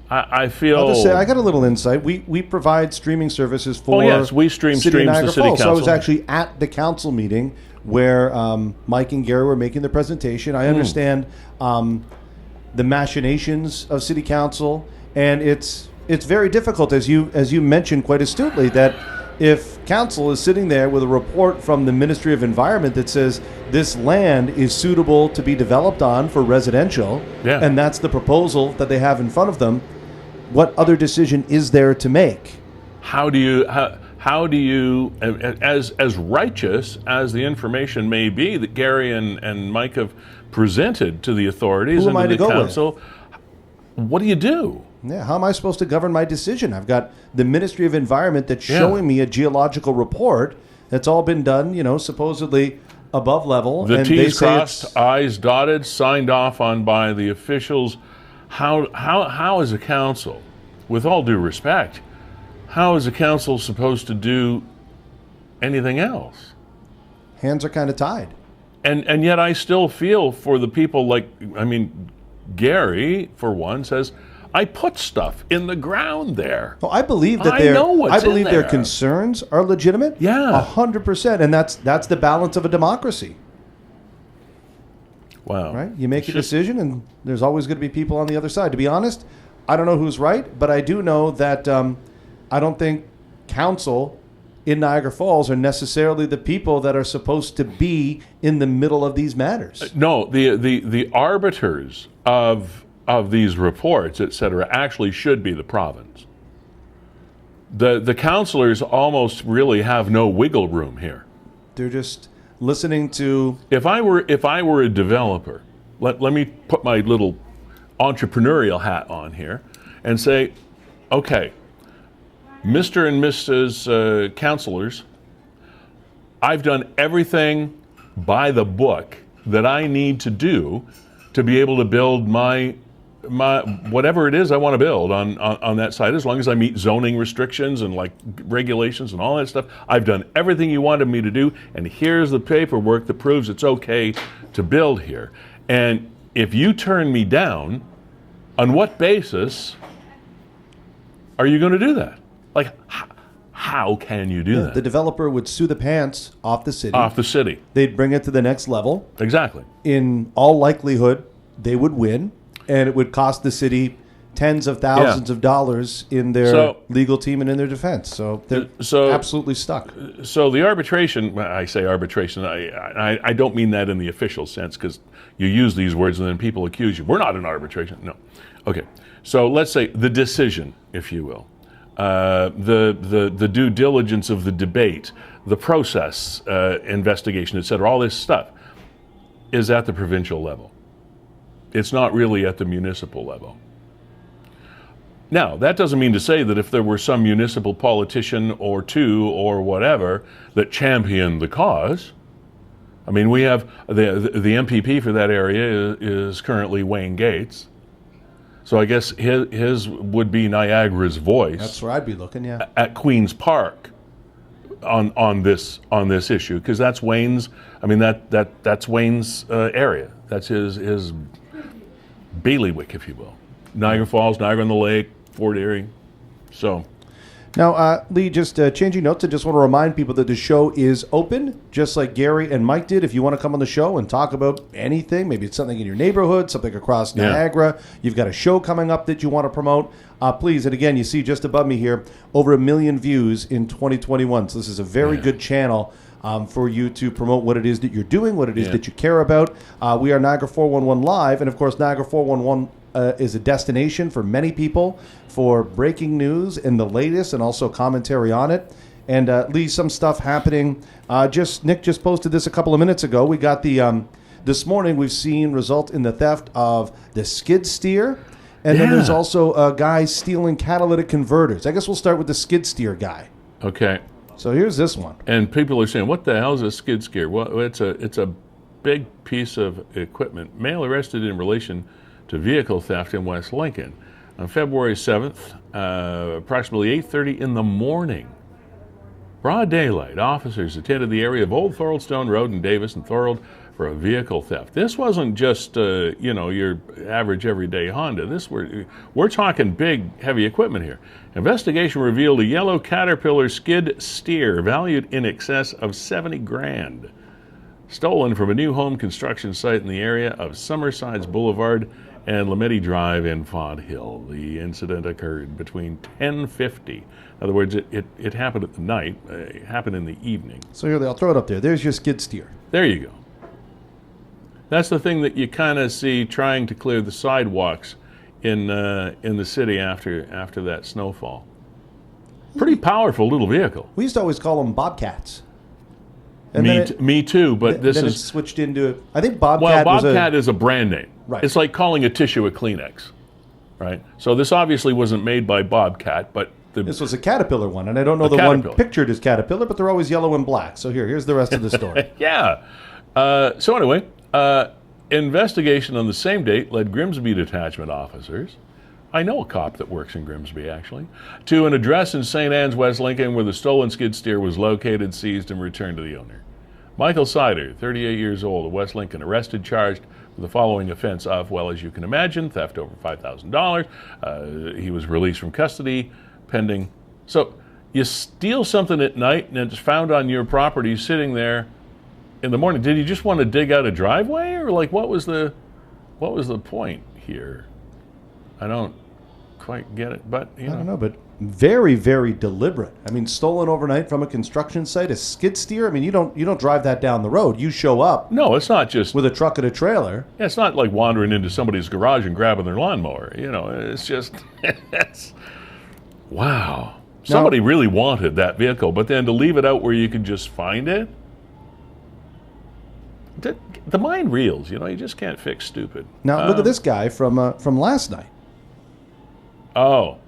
[SPEAKER 1] I feel.
[SPEAKER 2] I'll just say I got a little insight. We provide streaming services for.
[SPEAKER 1] Oh yes, WeeStreem
[SPEAKER 2] City of
[SPEAKER 1] streams
[SPEAKER 2] Niagara
[SPEAKER 1] the city
[SPEAKER 2] Falls.
[SPEAKER 1] council.
[SPEAKER 2] So I was actually at the council meeting where Mike and Gary were making the presentation. I understand the machinations of city council, and it's very difficult, as you mentioned quite astutely, that if council is sitting there with a report from the Ministry of Environment that says this land is suitable to be developed on for residential,
[SPEAKER 1] Yeah.
[SPEAKER 2] and that's the proposal that they have in front of them, what other decision is there to make?
[SPEAKER 1] How do you as righteous as the information may be that Gary and Mike have presented to the authorities
[SPEAKER 2] Who am
[SPEAKER 1] and
[SPEAKER 2] I
[SPEAKER 1] to
[SPEAKER 2] to
[SPEAKER 1] the
[SPEAKER 2] go with?
[SPEAKER 1] council, what do you do?
[SPEAKER 2] Yeah, how am I supposed to govern my decision? I've got the Ministry of Environment that's showing me a geological report that's all been done, supposedly above level.
[SPEAKER 1] The
[SPEAKER 2] and they
[SPEAKER 1] T's
[SPEAKER 2] say
[SPEAKER 1] crossed, I's dotted, signed off on by the officials. How is a council, with all due respect, how is a council supposed to do anything else?
[SPEAKER 2] hands are kind of tied.
[SPEAKER 1] And yet I still feel for the people Gary, for one, says, I put stuff in the ground there.
[SPEAKER 2] Well, I believe that
[SPEAKER 1] I know what's in
[SPEAKER 2] their
[SPEAKER 1] there.
[SPEAKER 2] concerns are legitimate.
[SPEAKER 1] Yeah.
[SPEAKER 2] 100%. And that's the balance of a democracy,
[SPEAKER 1] Wow.
[SPEAKER 2] right? You make a decision, and there's always going to be people on the other side. To be honest, I don't know who's right, but I do know that I don't think council in Niagara Falls are necessarily the people that are supposed to be in the middle of these matters.
[SPEAKER 1] No, the arbiters of these reports, et cetera, actually should be the province. The councillors almost really have no wiggle room here.
[SPEAKER 2] They're just listening to...
[SPEAKER 1] If I were a developer, let me put my little entrepreneurial hat on here and say, okay, Mr. and Mrs. Councillors, I've done everything by the book that I need to do to be able to build my whatever it is I want to build on that site, as long as I meet zoning restrictions and like regulations and all that stuff. I've done everything you wanted me to do, and here's the paperwork that proves it's okay to build here. And if you turn me down, on what basis are you going to do that? Like, how can you do that?
[SPEAKER 2] The developer would sue the pants off the city.
[SPEAKER 1] Off the city.
[SPEAKER 2] They'd bring it to the next level.
[SPEAKER 1] Exactly.
[SPEAKER 2] In all likelihood, they would win, and it would cost the city tens of thousands of dollars in their legal team and in their defense. So they're absolutely stuck. So
[SPEAKER 1] the arbitration, when I say arbitration, I don't mean that in the official sense, because you use these words and then people accuse you. We're not in arbitration. No. Okay. So let's say the decision, if you will. The due diligence of the debate, the process, investigation, et cetera, all this stuff is at the provincial level. It's not really at the municipal level. Now, that doesn't mean to say that if there were some municipal politician or two or whatever that championed the cause. I mean, we have the MPP for that area is currently Wayne Gates. So I guess his would be Niagara's voice.
[SPEAKER 2] That's where I'd be looking, yeah.
[SPEAKER 1] At Queen's Park on this issue, because that's Wayne's. I mean that's Wayne's area. That's his bailiwick, if you will. Niagara Falls, Niagara on the Lake, Fort Erie. So.
[SPEAKER 2] Now, Lee, just changing notes, I just want to remind people that the show is open, just like Gary and Mike did. If you want to come on the show and talk about anything, maybe it's something in your neighborhood, something across Niagara, you've got a show coming up that you want to promote, please. And again, you see just above me here, over 1 million views in 2021. So this is a very good channel for you to promote what it is that you're doing, what it is that you care about. We are Niagara 411 Live, and of course, Niagara 411 is a destination for many people for breaking news and the latest, and also commentary on it. And Lee, some stuff happening. Nick just posted this a couple of minutes ago. We got the this morning. We've seen result in the theft of the skid steer, and then there's also a guy stealing catalytic converters. I guess we'll start with the skid steer guy.
[SPEAKER 1] Okay.
[SPEAKER 2] So here's this one.
[SPEAKER 1] And people are saying, "What the hell is a skid steer?" Well, it's a big piece of equipment. Male arrested in relation to vehicle theft in West Lincoln. On February 7th, approximately 8:30 in the morning, broad daylight, officers attended the area of Old Thoroldstone Road in Davis and Thorold for a vehicle theft. This wasn't just your average everyday Honda. We're talking big, heavy equipment here. Investigation revealed a yellow Caterpillar skid steer valued in excess of 70 grand, stolen from a new home construction site in the area of Summersides Boulevard and Lameti Drive in Font Hill. The incident occurred between 10:50. In other words, it happened at the night. It happened in the evening.
[SPEAKER 2] So here, I'll throw it up there. There's your skid steer.
[SPEAKER 1] There you go. That's the thing that you kind of see trying to clear the sidewalks in the city after that snowfall. Pretty powerful little vehicle.
[SPEAKER 2] We used to always call them Bobcats.
[SPEAKER 1] And me too, but this is
[SPEAKER 2] switched into. I think Bobcat.
[SPEAKER 1] Well, Bobcat is a brand name.
[SPEAKER 2] Right.
[SPEAKER 1] It's like calling a tissue a Kleenex, right? So this obviously wasn't made by Bobcat, but
[SPEAKER 2] this was a Caterpillar one, and I don't know the one pictured as Caterpillar, but they're always yellow and black. So here's the rest of the story.
[SPEAKER 1] Yeah. So anyway, investigation on the same date led Grimsby detachment officers. I know a cop that works in Grimsby, actually, to an address in St. Anne's, West Lincoln, where the stolen skid steer was located, seized, and returned to the owner. Michael Sider, 38 years old, of West Lincoln, arrested, charged with the following offense of, well, as you can imagine, theft over $5,000. He was released from custody, pending. So you steal something at night, and it's found on your property sitting there in the morning. Did you just want to dig out a driveway, or like what was the point here? I don't quite get it, but
[SPEAKER 2] I don't know, but very, very deliberate. I mean, stolen overnight from a construction site, a skid steer. I mean, you don't drive that down the road. You show up
[SPEAKER 1] No, it's not just.
[SPEAKER 2] with a truck and a trailer.
[SPEAKER 1] It's not like wandering into somebody's garage and grabbing their lawnmower. It's just. Wow. Somebody really wanted that vehicle, but then to leave it out where you can just find it. The mind reels. You just can't fix stupid.
[SPEAKER 2] Now look at this guy from last night.
[SPEAKER 1] Oh,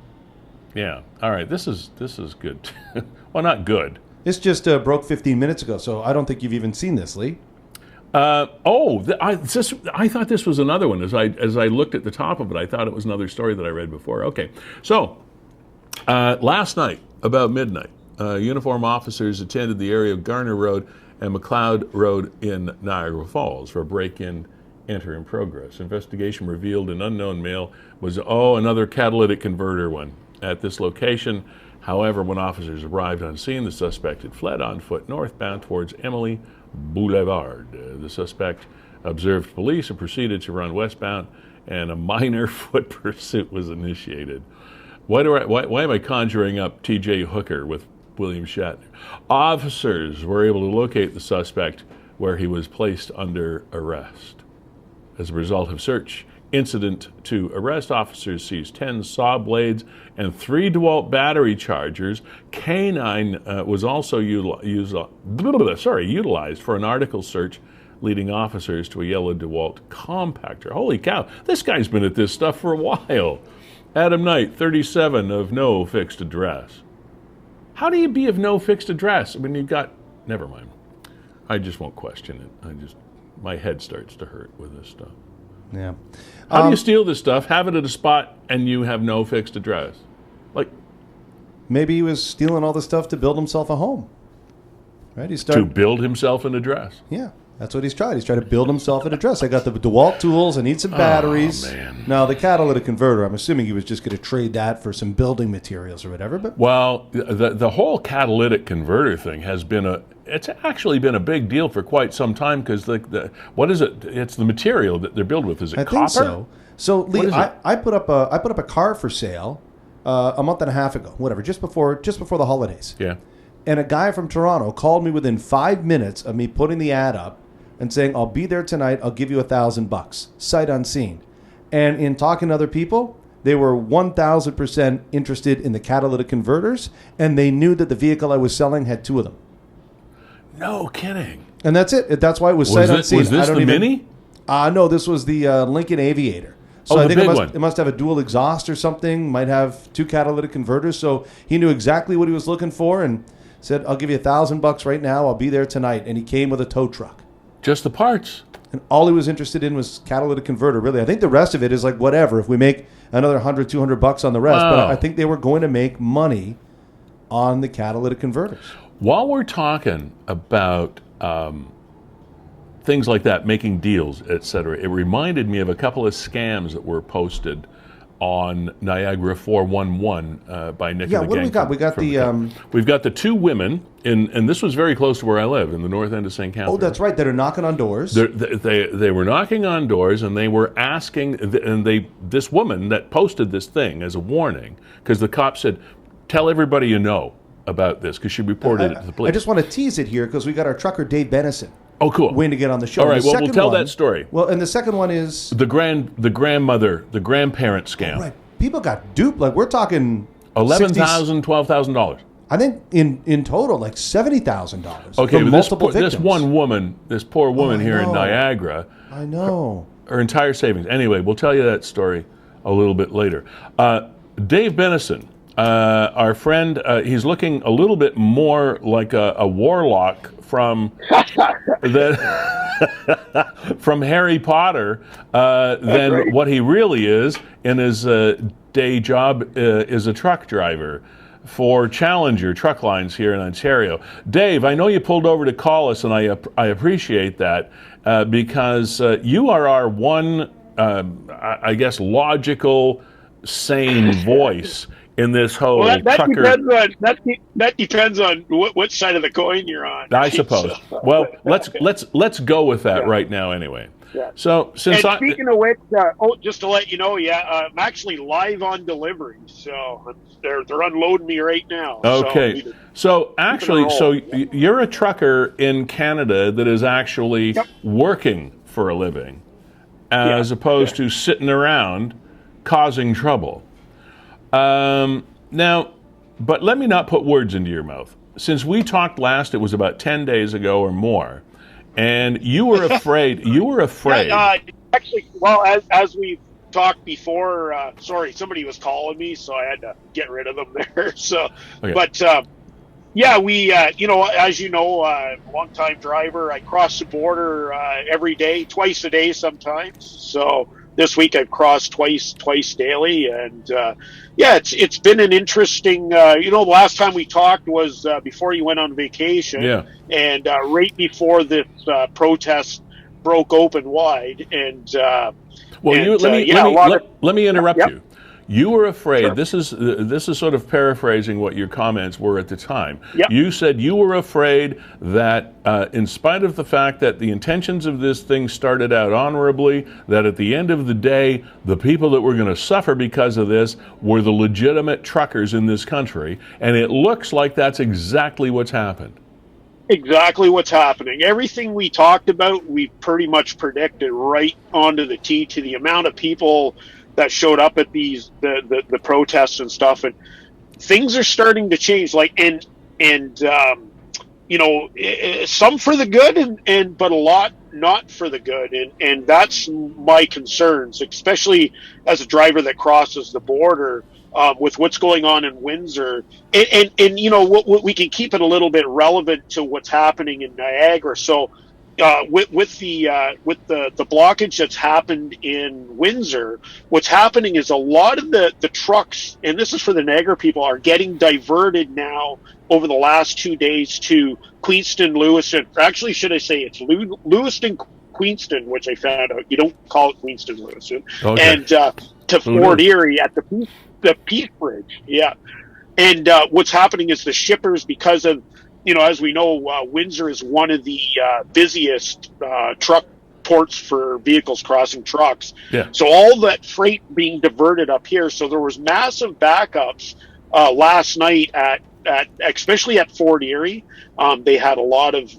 [SPEAKER 1] yeah. All right. This is good. Well, not good.
[SPEAKER 2] This just broke 15 minutes ago, so I don't think you've even seen this, Lee.
[SPEAKER 1] I thought this was another one. As I looked at the top of it, I thought it was another story that I read before. Okay, so last night about midnight, uniform officers attended the area of Garner Road and McLeod Road in Niagara Falls for a break-in. Enter in progress. Investigation revealed an unknown male was another catalytic converter one at this location. However, when officers arrived on scene, the suspect had fled on foot northbound towards Emily Boulevard. The suspect observed police and proceeded to run westbound, and a minor foot pursuit was initiated. Why am I conjuring up T.J. Hooker with William Shatner? Officers were able to locate the suspect where he was placed under arrest. As a result of search incident to arrest, officers seized 10 saw blades and 3 DeWalt battery chargers. K9 was also utilized for an article search, leading officers to a yellow DeWalt compactor. Holy cow, this guy's been at this stuff for a while. Adam Knight, 37, of no fixed address. How do you be of no fixed address when you've got... Never mind. I just won't question it. My head starts to hurt with this stuff.
[SPEAKER 2] Yeah.
[SPEAKER 1] How do you steal this stuff, have it at a spot, and you have no fixed address?
[SPEAKER 2] Maybe he was stealing all the stuff to build himself a home. Right?
[SPEAKER 1] To build himself an address.
[SPEAKER 2] Yeah, that's what he's tried. He's tried to build himself an address. I got the DeWalt tools. I need some batteries.
[SPEAKER 1] Oh, man.
[SPEAKER 2] Now, the catalytic converter, I'm assuming he was just going to trade that for some building materials or whatever. But
[SPEAKER 1] Well, the whole catalytic converter thing has been it's actually been a big deal for quite some time because what is it? It's the material that they're built with. Is it copper?
[SPEAKER 2] I think so. So, Lee, I put up a car for sale a month and a half ago, whatever, just before the holidays.
[SPEAKER 1] Yeah.
[SPEAKER 2] And a guy from Toronto called me within 5 minutes of me putting the ad up and saying, "I'll be there tonight. I'll give you $1,000, sight unseen." And in talking to other people, they were 1,000% interested in the catalytic converters, and they knew that the vehicle I was selling had 2 of them.
[SPEAKER 1] No kidding.
[SPEAKER 2] And that's it. That's why it was sight unseen.
[SPEAKER 1] Was this the Mini?
[SPEAKER 2] No, this was the Lincoln Aviator. So I think it must have a dual exhaust or something. Might have 2 catalytic converters. So he knew exactly what he was looking for and said, "I'll give you $1,000 right now. I'll be there tonight." And he came with a tow truck.
[SPEAKER 1] Just the parts.
[SPEAKER 2] And all he was interested in was catalytic converter. Really, I think the rest of it is like whatever. If we make another $100, $200 on the rest, but I think they were going to make money on the catalytic converters.
[SPEAKER 1] While we're talking about things like that, making deals, etc., it reminded me of a couple of scams that were posted on Niagara 411 by Nick.
[SPEAKER 2] Yeah,
[SPEAKER 1] and the
[SPEAKER 2] what do
[SPEAKER 1] gang
[SPEAKER 2] we got? We got
[SPEAKER 1] we've got the 2 women, and this was very close to where I live, in the north end of St. Catharines.
[SPEAKER 2] Oh, that's right. That are knocking on doors.
[SPEAKER 1] They were knocking on doors, and they were asking, and this woman that posted this thing as a warning, because the cop said, "Tell everybody you know about this," because she reported it to the police.
[SPEAKER 2] I just want to tease it here because we got our trucker Dave Bennison.
[SPEAKER 1] Oh, cool.
[SPEAKER 2] Waiting to get on the show.
[SPEAKER 1] All right, well, we'll tell that story.
[SPEAKER 2] Well, and the second one is
[SPEAKER 1] the grandparent scam.
[SPEAKER 2] Oh, right. People got duped. Like, we're talking
[SPEAKER 1] $11,000, $12,000.
[SPEAKER 2] I think in total, like $70,000.
[SPEAKER 1] Okay, but
[SPEAKER 2] multiple victims.
[SPEAKER 1] this poor woman here in Niagara.
[SPEAKER 2] I know.
[SPEAKER 1] Her entire savings. Anyway, we'll tell you that story a little bit later. Dave Bennison, our friend, he's looking a little bit more like a warlock from from Harry Potter than what he really is in his day job as a truck driver for Challenger Truck Lines here in Ontario. Dave, I know you pulled over to call us, and I appreciate that because you are our one, I guess, logical, sane voice in this whole trucker.
[SPEAKER 5] That depends on what side of the coin you're on.
[SPEAKER 1] I suppose. Well, let's go with that right now anyway.
[SPEAKER 5] Yeah.
[SPEAKER 1] So since
[SPEAKER 5] And speaking of which, just to let you know, I'm actually live on delivery, so they're unloading me right now.
[SPEAKER 1] okay, so actually, you're a trucker in Canada that is actually
[SPEAKER 5] Yep.
[SPEAKER 1] working for a living, as opposed to sitting around causing trouble. Now, but let me not put words into your mouth. Since we talked last, it was about 10 days ago or more, and you were afraid. You were afraid.
[SPEAKER 5] Actually, well, as we've talked before, sorry, somebody was calling me, so I had to get rid of them there. So,
[SPEAKER 1] Okay.
[SPEAKER 5] but we, as you know, long-time driver, I cross the border every day, twice a day sometimes. So this week I've crossed twice daily, and it's been an interesting. The last time we talked was before you went on vacation, and right before this protest broke open wide, and
[SPEAKER 1] let me interrupt you. You were afraid.
[SPEAKER 5] Sure.
[SPEAKER 1] This is sort of paraphrasing what your comments were at the time.
[SPEAKER 5] Yep.
[SPEAKER 1] You said you were afraid that, in spite of the fact that the intentions of this thing started out honorably, that at the end of the day, the people that were going to suffer because of this were the legitimate truckers in this country, and it looks like that's exactly what's happened.
[SPEAKER 5] Exactly what's happening. Everything we talked about, we pretty much predicted right onto the tee, to the amount of people that showed up at these the protests and stuff, and things are starting to change. Some for the good, but a lot not for the good, and that's my concerns, especially as a driver that crosses the border. With what's going on in Windsor, and we can keep it a little bit relevant to what's happening in Niagara. So, with the blockage that's happened in Windsor, what's happening is a lot of the trucks, and this is for the Niagara people, are getting diverted now over the last 2 days to Queenston, Lewiston. Actually, should I say it's Lewiston, Queenston, which I found out you don't call it Queenston, Lewiston, and to Fort Erie at the Peace Bridge. Yeah. And what's happening is the shippers, because of, as we know, Windsor is one of the busiest truck ports for vehicles crossing trucks.
[SPEAKER 1] Yeah.
[SPEAKER 5] So all that freight being diverted up here. So there was massive backups last night at especially at Fort Erie. They had a lot of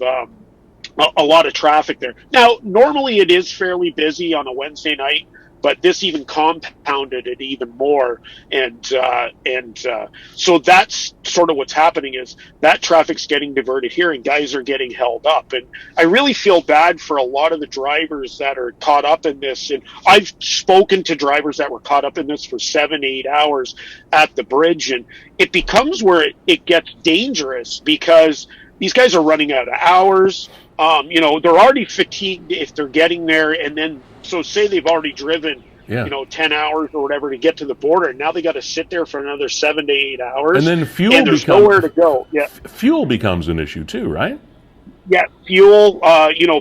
[SPEAKER 5] traffic there. Now, normally it is fairly busy on a Wednesday night, but this even compounded it even more, and so that's sort of what's happening, is that traffic's getting diverted here, and guys are getting held up. And I really feel bad for a lot of the drivers that are caught up in this. And I've spoken to drivers that were caught up in this for 7-8 hours at the bridge, and it becomes where it gets dangerous, because these guys are running out of hours. They're already fatigued if they're getting there, and then so say they've already driven 10 hours or whatever to get to the border, and now they got to sit there for another 7 to 8 hours,
[SPEAKER 1] and then
[SPEAKER 5] there's nowhere to go.
[SPEAKER 1] Fuel becomes an issue too, right?
[SPEAKER 5] Fuel,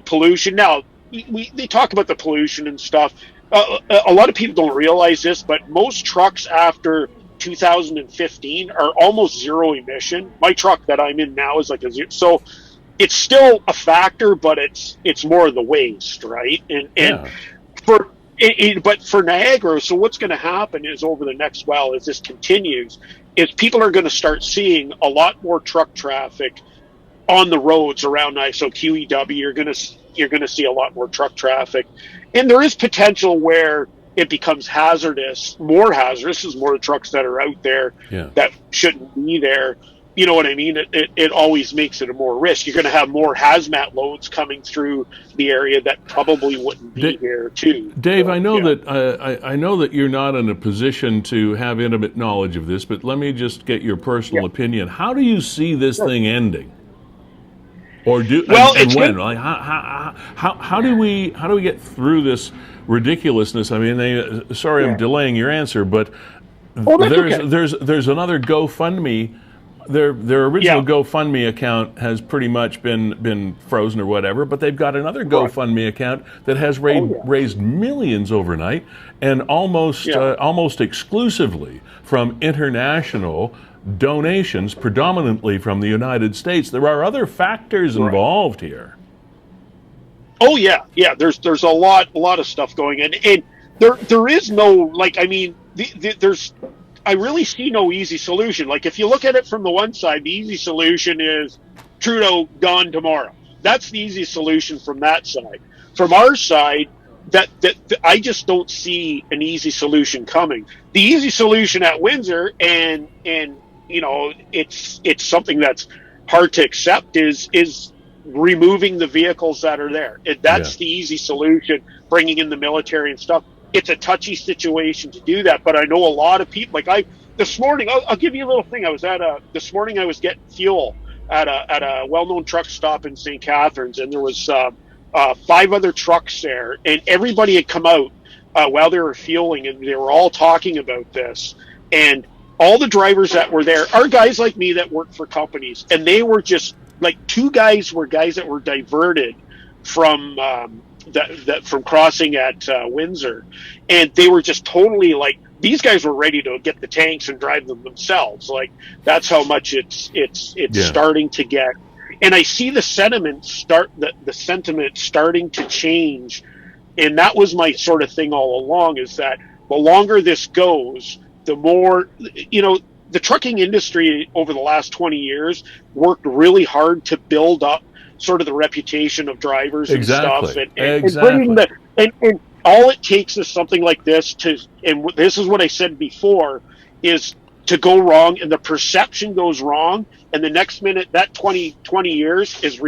[SPEAKER 5] pollution. Now they talk about the pollution and stuff. A lot of people don't realize this, but most trucks after 2015 are almost zero emission. My truck that I'm in now is like a zero. So it's still a factor, but it's more of the waste, right? But for Niagara, so what's going to happen is, over the next while, as this continues, is people are going to start seeing a lot more truck traffic on the roads around Niagara. So QEW, you're going to see a lot more truck traffic, and there is potential where it becomes more hazardous, as more trucks that are out there that shouldn't be there. You know what I mean? It always makes it a more risk. You're going to have more hazmat loads coming through the area that probably wouldn't be here too.
[SPEAKER 1] Dave, so, I know that you're not in a position to have intimate knowledge of this, but let me just get your personal opinion. How do you see this thing ending? Or when? Like, how do we get through this ridiculousness? I mean, I'm delaying your answer, but there's another GoFundMe. Their original GoFundMe account has pretty much been frozen or whatever, but they've got another GoFundMe account that has raised millions overnight, and almost exclusively from international donations, predominantly from the United States. There are other factors involved here.
[SPEAKER 5] Oh yeah, yeah. There's a lot of stuff going on, and there is no, like, I mean, there's, I really see no easy solution. Like, if you look at it from the one side, the easy solution is Trudeau gone tomorrow. That's the easy solution from that side. From our side, that I just don't see an easy solution coming. The easy solution at Windsor, and you know, it's something that's hard to accept, is removing the vehicles that are there. That's the easy solution, bringing in the military and stuff. It's a touchy situation to do that, but I know a lot of people, like this morning, I'll give you a little thing. This morning I was getting fuel at a well-known truck stop in St. Catharines, and there was 5 other trucks there, and everybody had come out while they were fueling, and they were all talking about this. And all the drivers that were there are guys like me that work for companies, and they were just like, 2 guys were guys that were diverted from from crossing at Windsor, and they were just totally like, these guys were ready to get the tanks and drive them themselves. Like, that's how much it's starting to get. And I see the sentiment the sentiment starting to change, and that was my sort of thing all along, is that the longer this goes, the more, you know, the trucking industry over the last 20 years worked really hard to build up sort of the reputation of drivers and stuff, and bringing and all it takes is something like this and this is what I said before, is to go wrong, and the perception goes wrong, and the next minute that 20 years is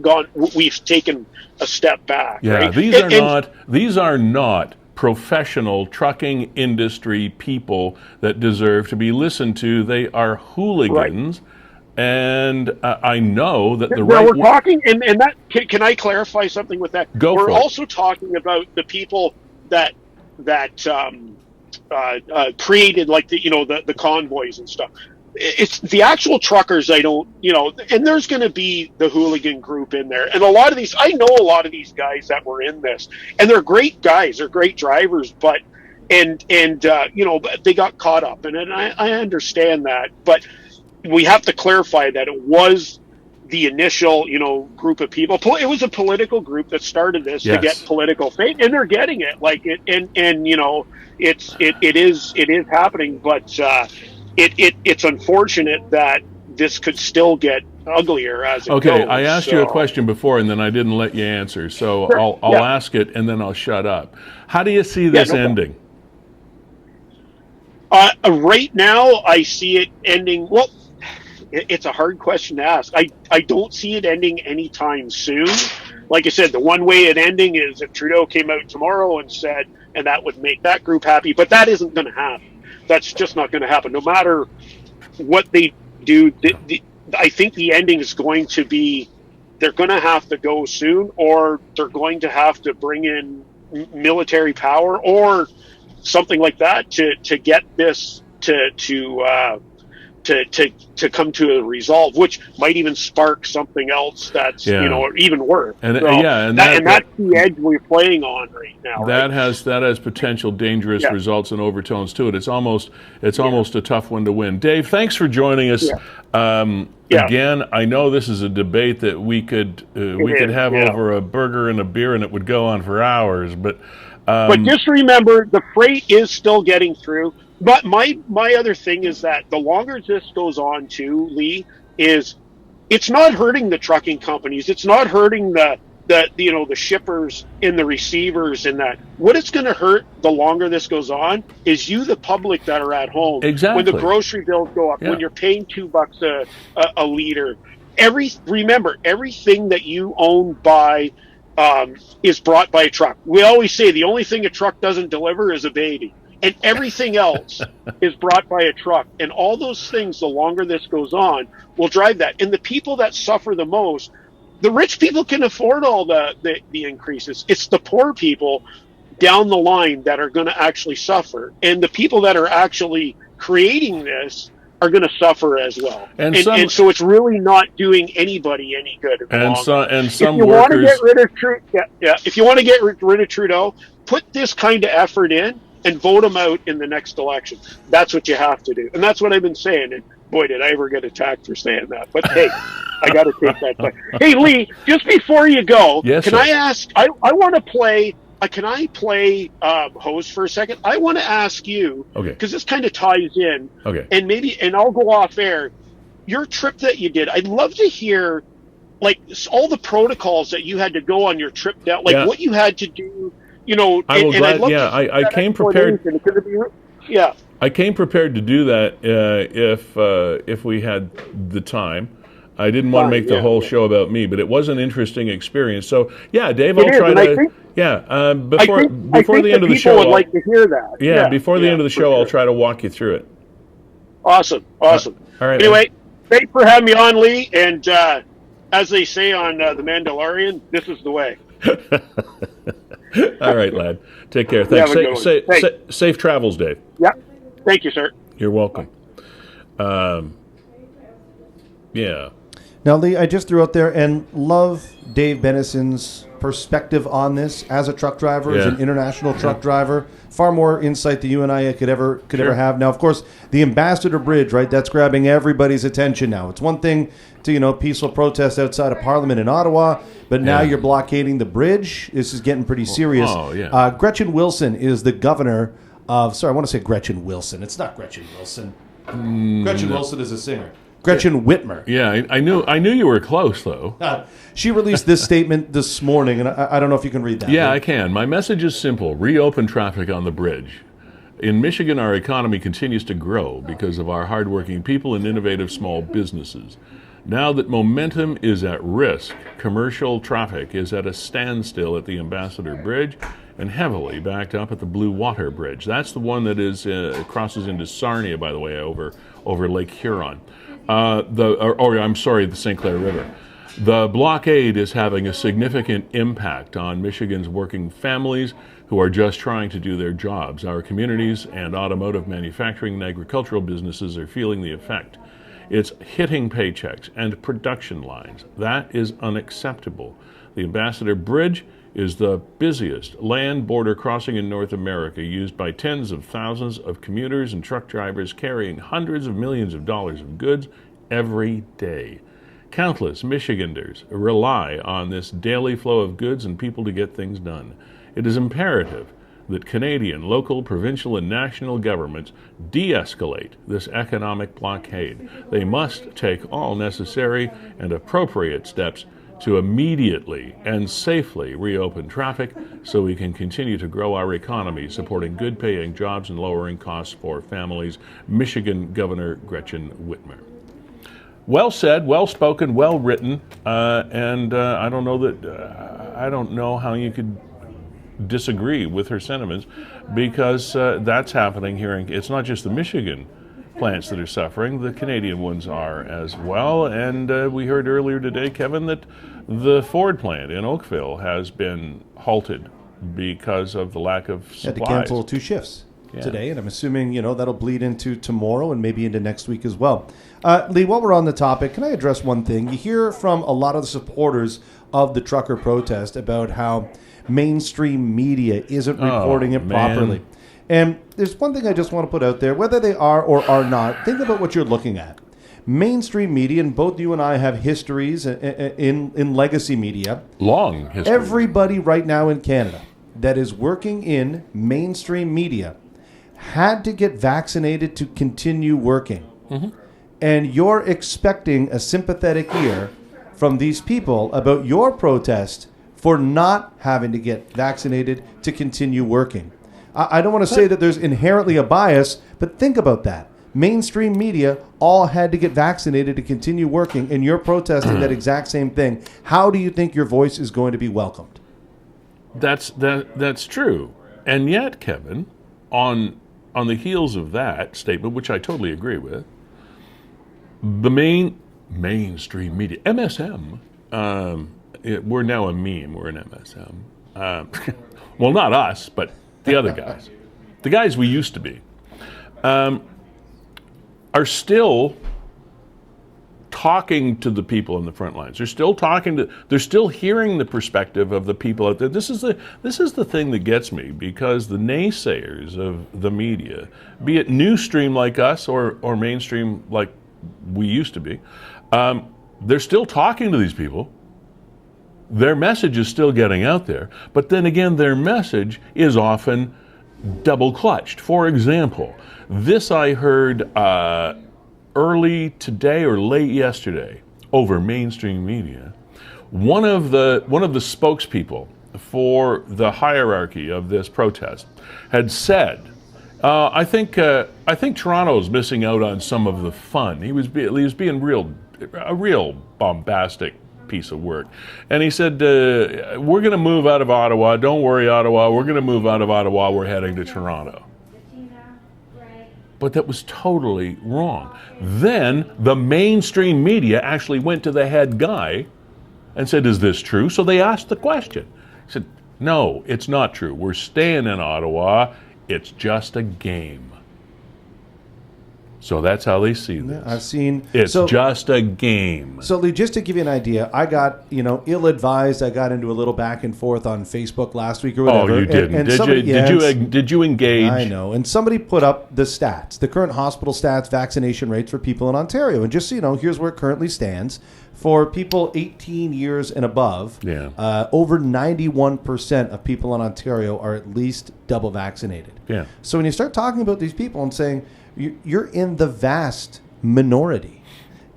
[SPEAKER 5] gone. We've taken a step back.
[SPEAKER 1] Yeah,
[SPEAKER 5] right?
[SPEAKER 1] These are not professional trucking industry people that deserve to be listened to. They are hooligans. Right. And I know that
[SPEAKER 5] we're talking, and that can I clarify something with that? We're also talking about the people that created, like, the convoys and stuff. It's the actual truckers. I don't, and there's going to be the hooligan group in there, and a lot of these, I know a lot of these guys that were in this, and they're great guys, they're great drivers, but they got caught up, and I understand that, but we have to clarify that it was the initial, group of people. It was a political group that started this to get political fame, and they're getting it. Like it, and it is happening. But it's unfortunate that this could still get uglier as it goes.
[SPEAKER 1] Okay, I asked you a question before, and then I didn't let you answer. So sure. I'll ask it, and then I'll shut up. How do you see this ending?
[SPEAKER 5] Right now, I see it ending. Well, it's a hard question to ask. I don't see it ending anytime soon. Like I said, the one way it ending is if Trudeau came out tomorrow and said, and that would make that group happy, but that isn't going to happen. That's just not going to happen. No matter what they do, I think the ending is going to be, they're going to have to go soon, or they're going to have to bring in military power or something like that to get this to come to a resolve, which might even spark something else that's even worse.
[SPEAKER 1] And
[SPEAKER 5] that's the edge we're playing on right now.
[SPEAKER 1] That has potential dangerous results and overtones to it. It's almost a tough one to win. Dave, thanks for joining us. Again, I know this is a debate that we could have over a burger and a beer, and it would go on for hours. But
[SPEAKER 5] just remember, the freight is still getting through. But my other thing is that the longer this goes on too, Lee, is it's not hurting the trucking companies. It's not hurting the shippers and the receivers and that. What it's going to hurt the longer this goes on is you, the public that are at home.
[SPEAKER 1] Exactly.
[SPEAKER 5] When the grocery bills go up, when you're paying $2 a liter. Remember, everything that you own by is brought by a truck. We always say the only thing a truck doesn't deliver is a baby. And everything else is brought by a truck. And all those things, the longer this goes on, will drive that. And the people that suffer the most, the rich people can afford all the increases. It's the poor people down the line that are going to actually suffer. And the people that are actually creating this are going to suffer as well. And so it's really not doing anybody any good.
[SPEAKER 1] If you want to get
[SPEAKER 5] rid of Trudeau, put this kind of effort in and vote him out in the next election. That's what you have to do. And that's what I've been saying. And boy, did I ever get attacked for saying that. But hey, I got to take that play. Hey, Lee, just before you go,
[SPEAKER 1] Yes,
[SPEAKER 5] can
[SPEAKER 1] sir.
[SPEAKER 5] I ask? I want to play. Can I play host for a second? I want to ask you,
[SPEAKER 1] Okay.
[SPEAKER 5] because this kind of ties in,
[SPEAKER 1] Okay.
[SPEAKER 5] and I'll go off air. Your trip that you did, I'd love to hear, like, all the protocols that you had to go on your trip down, like
[SPEAKER 1] Yeah.
[SPEAKER 5] what you had to do. You know,
[SPEAKER 1] I will
[SPEAKER 5] and
[SPEAKER 1] glad-
[SPEAKER 5] I'd love
[SPEAKER 1] yeah,
[SPEAKER 5] to hear
[SPEAKER 1] I
[SPEAKER 5] that
[SPEAKER 1] came prepared.
[SPEAKER 5] explanation, because it'd be- Yeah.
[SPEAKER 1] I came prepared to do that if we had the time. I didn't want to make the whole show about me, but it was an interesting experience. So yeah, Dave, I'll try to. Before the end of the show,
[SPEAKER 5] people would like to hear that.
[SPEAKER 1] Yeah, before the end of the show, I'll try to walk you through it.
[SPEAKER 5] Awesome.
[SPEAKER 1] All right.
[SPEAKER 5] Anyway, thanks for having me on, Lee. And as they say on The Mandalorian, this is the way.
[SPEAKER 1] All right, lad. Take care. Thanks.
[SPEAKER 5] Have a good one.
[SPEAKER 1] Safe travels, Dave.
[SPEAKER 5] Yeah. Thank you, sir.
[SPEAKER 1] You're welcome. Yeah.
[SPEAKER 2] Now, Lee, I just threw out there and love Dave Bennison's perspective on this as a truck driver, as an international truck driver. Far more insight than you and I could ever have. Now, of course, the Ambassador Bridge, right? That's grabbing everybody's attention now. It's one thing to peaceful protest outside of Parliament in Ottawa, but now you're blockading the bridge. This is getting pretty serious.
[SPEAKER 1] Oh, yeah.
[SPEAKER 2] Gretchen Wilson is the governor of. Sorry, I want to say Gretchen Wilson. It's not Gretchen Wilson. Gretchen Wilson is a singer. Gretchen Whitmer.
[SPEAKER 1] Yeah, I knew you were close, though.
[SPEAKER 2] She released this statement this morning, and I don't know if you can read that.
[SPEAKER 1] Yeah, I can. My message is simple. Reopen traffic on the bridge. In Michigan, our economy continues to grow because of our hardworking people and innovative small businesses. Now that momentum is at risk, commercial traffic is at a standstill at the Ambassador Bridge and heavily backed up at the Blue Water Bridge. That's the one that is crosses into Sarnia, by the way, over Lake Huron. The St. Clair River. The blockade is having a significant impact on Michigan's working families who are just trying to do their jobs. Our communities and automotive manufacturing and agricultural businesses are feeling the effect. It's hitting paychecks and production lines. That is unacceptable. The Ambassador Bridge is the busiest land border crossing in North America, used by tens of thousands of commuters and truck drivers carrying hundreds of millions of dollars of goods every day. Countless Michiganders rely on this daily flow of goods and people to get things done. It is imperative that Canadian, local, provincial, and national governments de-escalate this economic blockade. They must take all necessary and appropriate steps to immediately and safely reopen traffic so we can continue to grow our economy, supporting good-paying jobs and lowering costs for families. Michigan Governor Gretchen Whitmer. Well said, well spoken, well written, and I don't know how you could disagree with her sentiments, because that's happening here. It's not just the Michigan plants that are suffering, the Canadian ones are as well. And we heard earlier today, Kevin, that the Ford plant in Oakville has been halted because of the lack of supplies.
[SPEAKER 2] Had to cancel 2 shifts today, and I'm assuming that'll bleed into tomorrow and maybe into next week as well. Lee, while we're on the topic, can I address one thing? You hear from a lot of the supporters of the trucker protest about how mainstream media isn't reporting it properly. And there's one thing I just want to put out there, whether they are or are not, think about what you're looking at. Mainstream media, and both you and I have histories in legacy media.
[SPEAKER 1] Long history.
[SPEAKER 2] Everybody right now in Canada that is working in mainstream media had to get vaccinated to continue working. Mm-hmm. And you're expecting a sympathetic ear from these people about your protest for not having to get vaccinated to continue working. I don't want to say that there's inherently a bias, but think about that. Mainstream media all had to get vaccinated to continue working, and you're protesting that exact same thing. How do you think your voice is going to be welcomed?
[SPEAKER 1] That's true. And yet, Kevin, on the heels of that statement, which I totally agree with, the mainstream media, MSM, we're now a meme. We're an MSM. Well, not us, but the other guys. The guys we used to be. Are still talking to the people in the front lines. They're still hearing the perspective of the people out there. This is the thing that gets me, because the naysayers of the media, be it WeeStreem like us or mainstream like we used to be, they're still talking to these people. Their message is still getting out there. But then again, their message is often double clutched. For example, this I heard early today or late yesterday over mainstream media. One of the spokespeople for the hierarchy of this protest had said, I think Toronto's missing out on some of the fun. He was being a real bombastic piece of work. And he said, we're going to move out of Ottawa. Don't worry, Ottawa. We're going to move out of Ottawa. We're heading to Toronto. But that was totally wrong. Then the mainstream media actually went to the head guy and said, is this true? So they asked the question. He said, no, it's not true. We're staying in Ottawa. It's just a game. So that's how they see this.
[SPEAKER 2] I've seen
[SPEAKER 1] it's just a game.
[SPEAKER 2] So Lee, just to give you an idea, I got ill-advised. I got into a little back and forth on Facebook last week or whatever.
[SPEAKER 1] Oh, you didn't? Did you engage?
[SPEAKER 2] I know. And somebody put up the stats, the current hospital stats, vaccination rates for people in Ontario, and just so you know, here's where it currently stands for people 18 years and above.
[SPEAKER 1] Yeah.
[SPEAKER 2] Over 91% of people in Ontario are at least double vaccinated.
[SPEAKER 1] Yeah.
[SPEAKER 2] So when you start talking about these people and saying you're in the vast minority.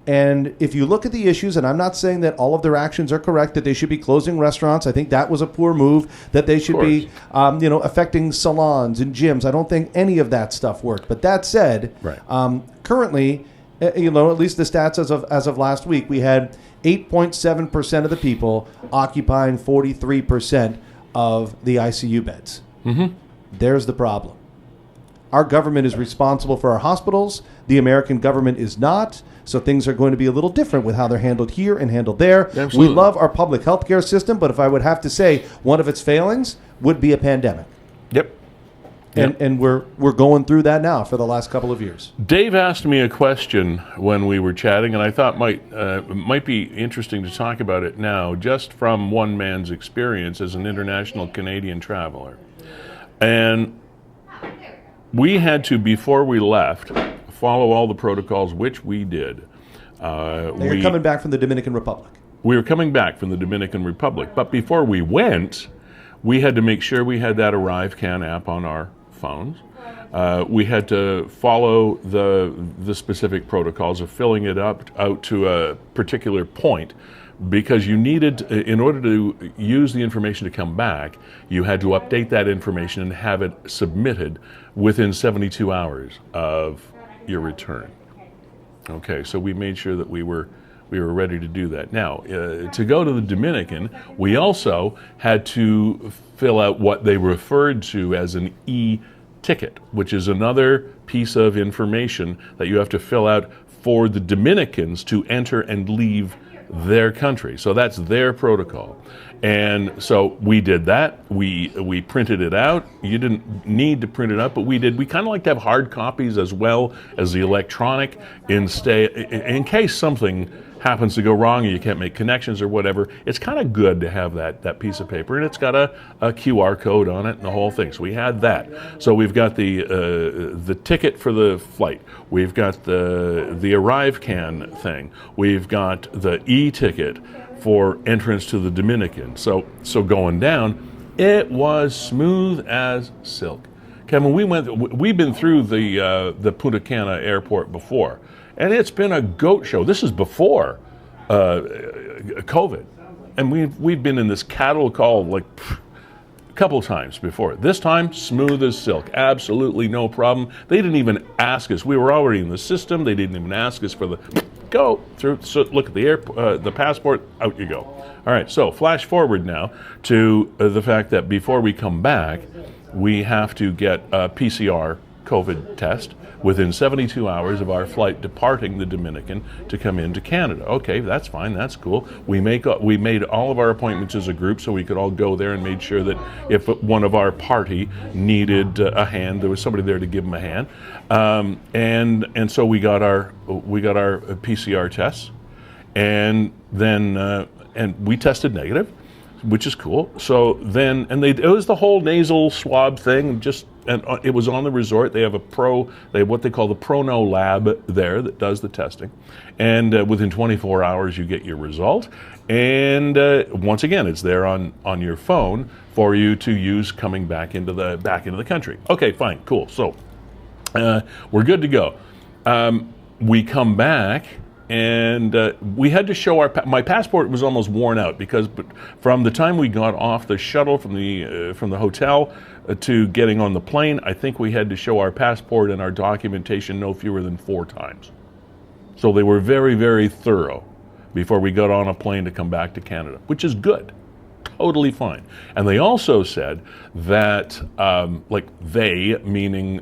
[SPEAKER 2] And if you look at the issues, and I'm not saying that all of their actions are correct, that they should be closing restaurants. I think that was a poor move, that they should be, affecting salons and gyms. I don't think any of that stuff worked. But that said,
[SPEAKER 1] right.
[SPEAKER 2] Currently, at least the stats as of last week, we had 8.7% of the people occupying 43% of the ICU beds.
[SPEAKER 1] Mm-hmm.
[SPEAKER 2] There's the problem. Our government is responsible for our hospitals. The American government is not. So things are going to be a little different with how they're handled here and handled there.
[SPEAKER 1] Absolutely.
[SPEAKER 2] We love our public health care system, but if I would have to say one of its failings would be a pandemic.
[SPEAKER 1] Yep.
[SPEAKER 2] And we're going through that now for the last couple of years.
[SPEAKER 1] Dave asked me a question when we were chatting, and I thought might be interesting to talk about it now, just from one man's experience as an international Canadian traveler. And we had to, before we left, follow all the protocols, which we did.
[SPEAKER 2] You're coming back from the Dominican Republic.
[SPEAKER 1] We were coming back from the Dominican Republic, but before we went, we had to make sure we had that ArriveCan app on our phones. We had to follow the specific protocols of filling it out to a particular point, because you needed, in order to use the information to come back, you had to update that information and have it submitted within 72 hours of your return. Okay, so we made sure that we were ready to do that. Now, to go to the Dominican, we also had to fill out what they referred to as an e-ticket, which is another piece of information that you have to fill out for the Dominicans to enter and leave their country. So that's their protocol. And so we did that. We printed it out. You didn't need to print it out, but we did. We kind of like to have hard copies as well as the electronic in case something happens to go wrong and you can't make connections or whatever. It's kind of good to have that piece of paper, and it's got a QR code on it and the whole thing. So we had that. So we've got the ticket for the flight. We've got the ArriveCan thing. We've got the e-ticket for entrance to the Dominican. So going down, it was smooth as silk. Kevin, we've been through the Punta Cana airport before, and it's been a goat show. This is before COVID, and we've been in this cattle call like a couple times before. This time, smooth as silk, absolutely no problem. They didn't even ask us. We were already in the system. They didn't even ask us for the go through. So look at the passport. Out you go. All right. So flash forward now to the fact that before we come back, we have to get a PCR COVID test within 72 hours of our flight departing the Dominican to come into Canada. Okay, that's fine, that's cool. We made all of our appointments as a group so we could all go there, and made sure that if one of our party needed a hand, there was somebody there to give them a hand. And so we got our PCR tests, and then and we tested negative, which is cool. So then, it was the whole nasal swab thing, just and it was on the resort. They have they have what they call the Prono lab there that does the testing, and within 24 hours you get your result. And once again, it's there on your phone for you to use coming back into the country. Okay, fine, cool. So we're good to go. We come back, and we had to show my passport was almost worn out because from the time we got off the shuttle from the hotel to getting on the plane, I think we had to show our passport and our documentation no fewer than 4 times. So they were very, very thorough before we got on a plane to come back to Canada, which is good. Totally fine. And they also said that, like they, meaning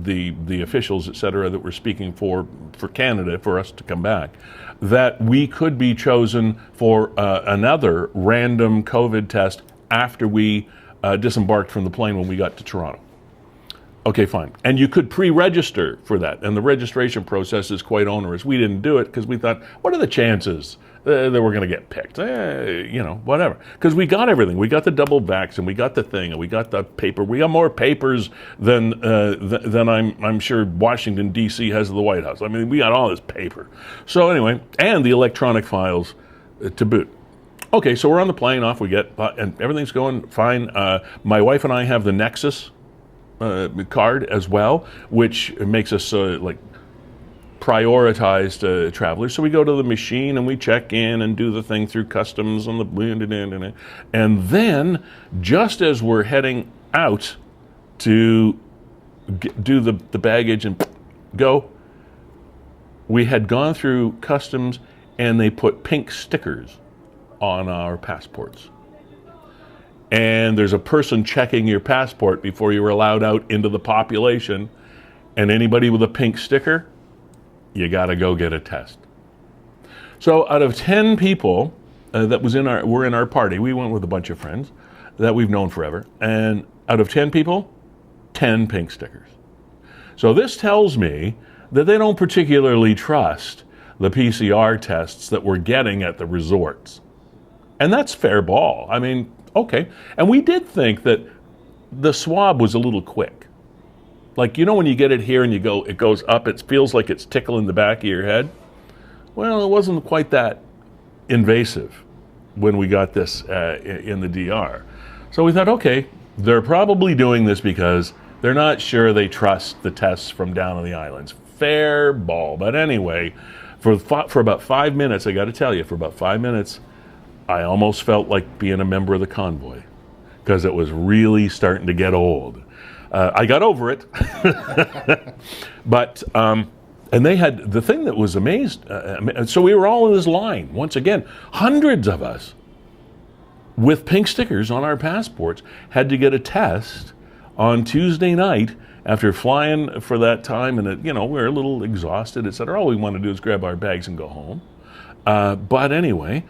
[SPEAKER 1] the officials, et cetera, that were speaking for Canada, for us to come back, that we could be chosen for another random COVID test after we disembarked from the plane when we got to Toronto. Okay, fine. And you could pre-register for that. And the registration process is quite onerous. We didn't do it because we thought, what are the chances that we're going to get picked? Whatever. Because we got everything. We got the double vax, and we got the thing, and we got the paper. We got more papers than I'm sure Washington, D.C. has of the White House. I mean, we got all this paper. So anyway, and the electronic files to boot. Okay, so we're on the plane, off we get, and everything's going fine. My wife and I have the Nexus card as well, which makes us prioritized travelers. So we go to the machine and we check in and do the thing through customs on the, and then just as we're heading out to do the baggage and go, we had gone through customs and they put pink stickers on our passports. And there's a person checking your passport before you're allowed out into the population. And anybody with a pink sticker, you got to go get a test. So out of 10 people that were in our party, we went with a bunch of friends that we've known forever. And out of 10 people, 10 pink stickers. So this tells me that they don't particularly trust the PCR tests that we're getting at the resorts. And that's fair ball. I mean, okay. And we did think that the swab was a little quick. Like, when you get it here and it goes up, it feels like it's tickling the back of your head. Well, it wasn't quite that invasive when we got this in the DR. So we thought, okay, they're probably doing this because they're not sure they trust the tests from down on the islands. Fair ball. But anyway, for about 5 minutes, I got to tell you, for about 5 minutes, I almost felt like being a member of the convoy because it was really starting to get old. I got over it. But, and they had, the thing that was amazed, so we were all in this line, once again, hundreds of us with pink stickers on our passports had to get a test on Tuesday night after flying for that time, and we were a little exhausted, et cetera. All we want to do is grab our bags and go home. But anyway,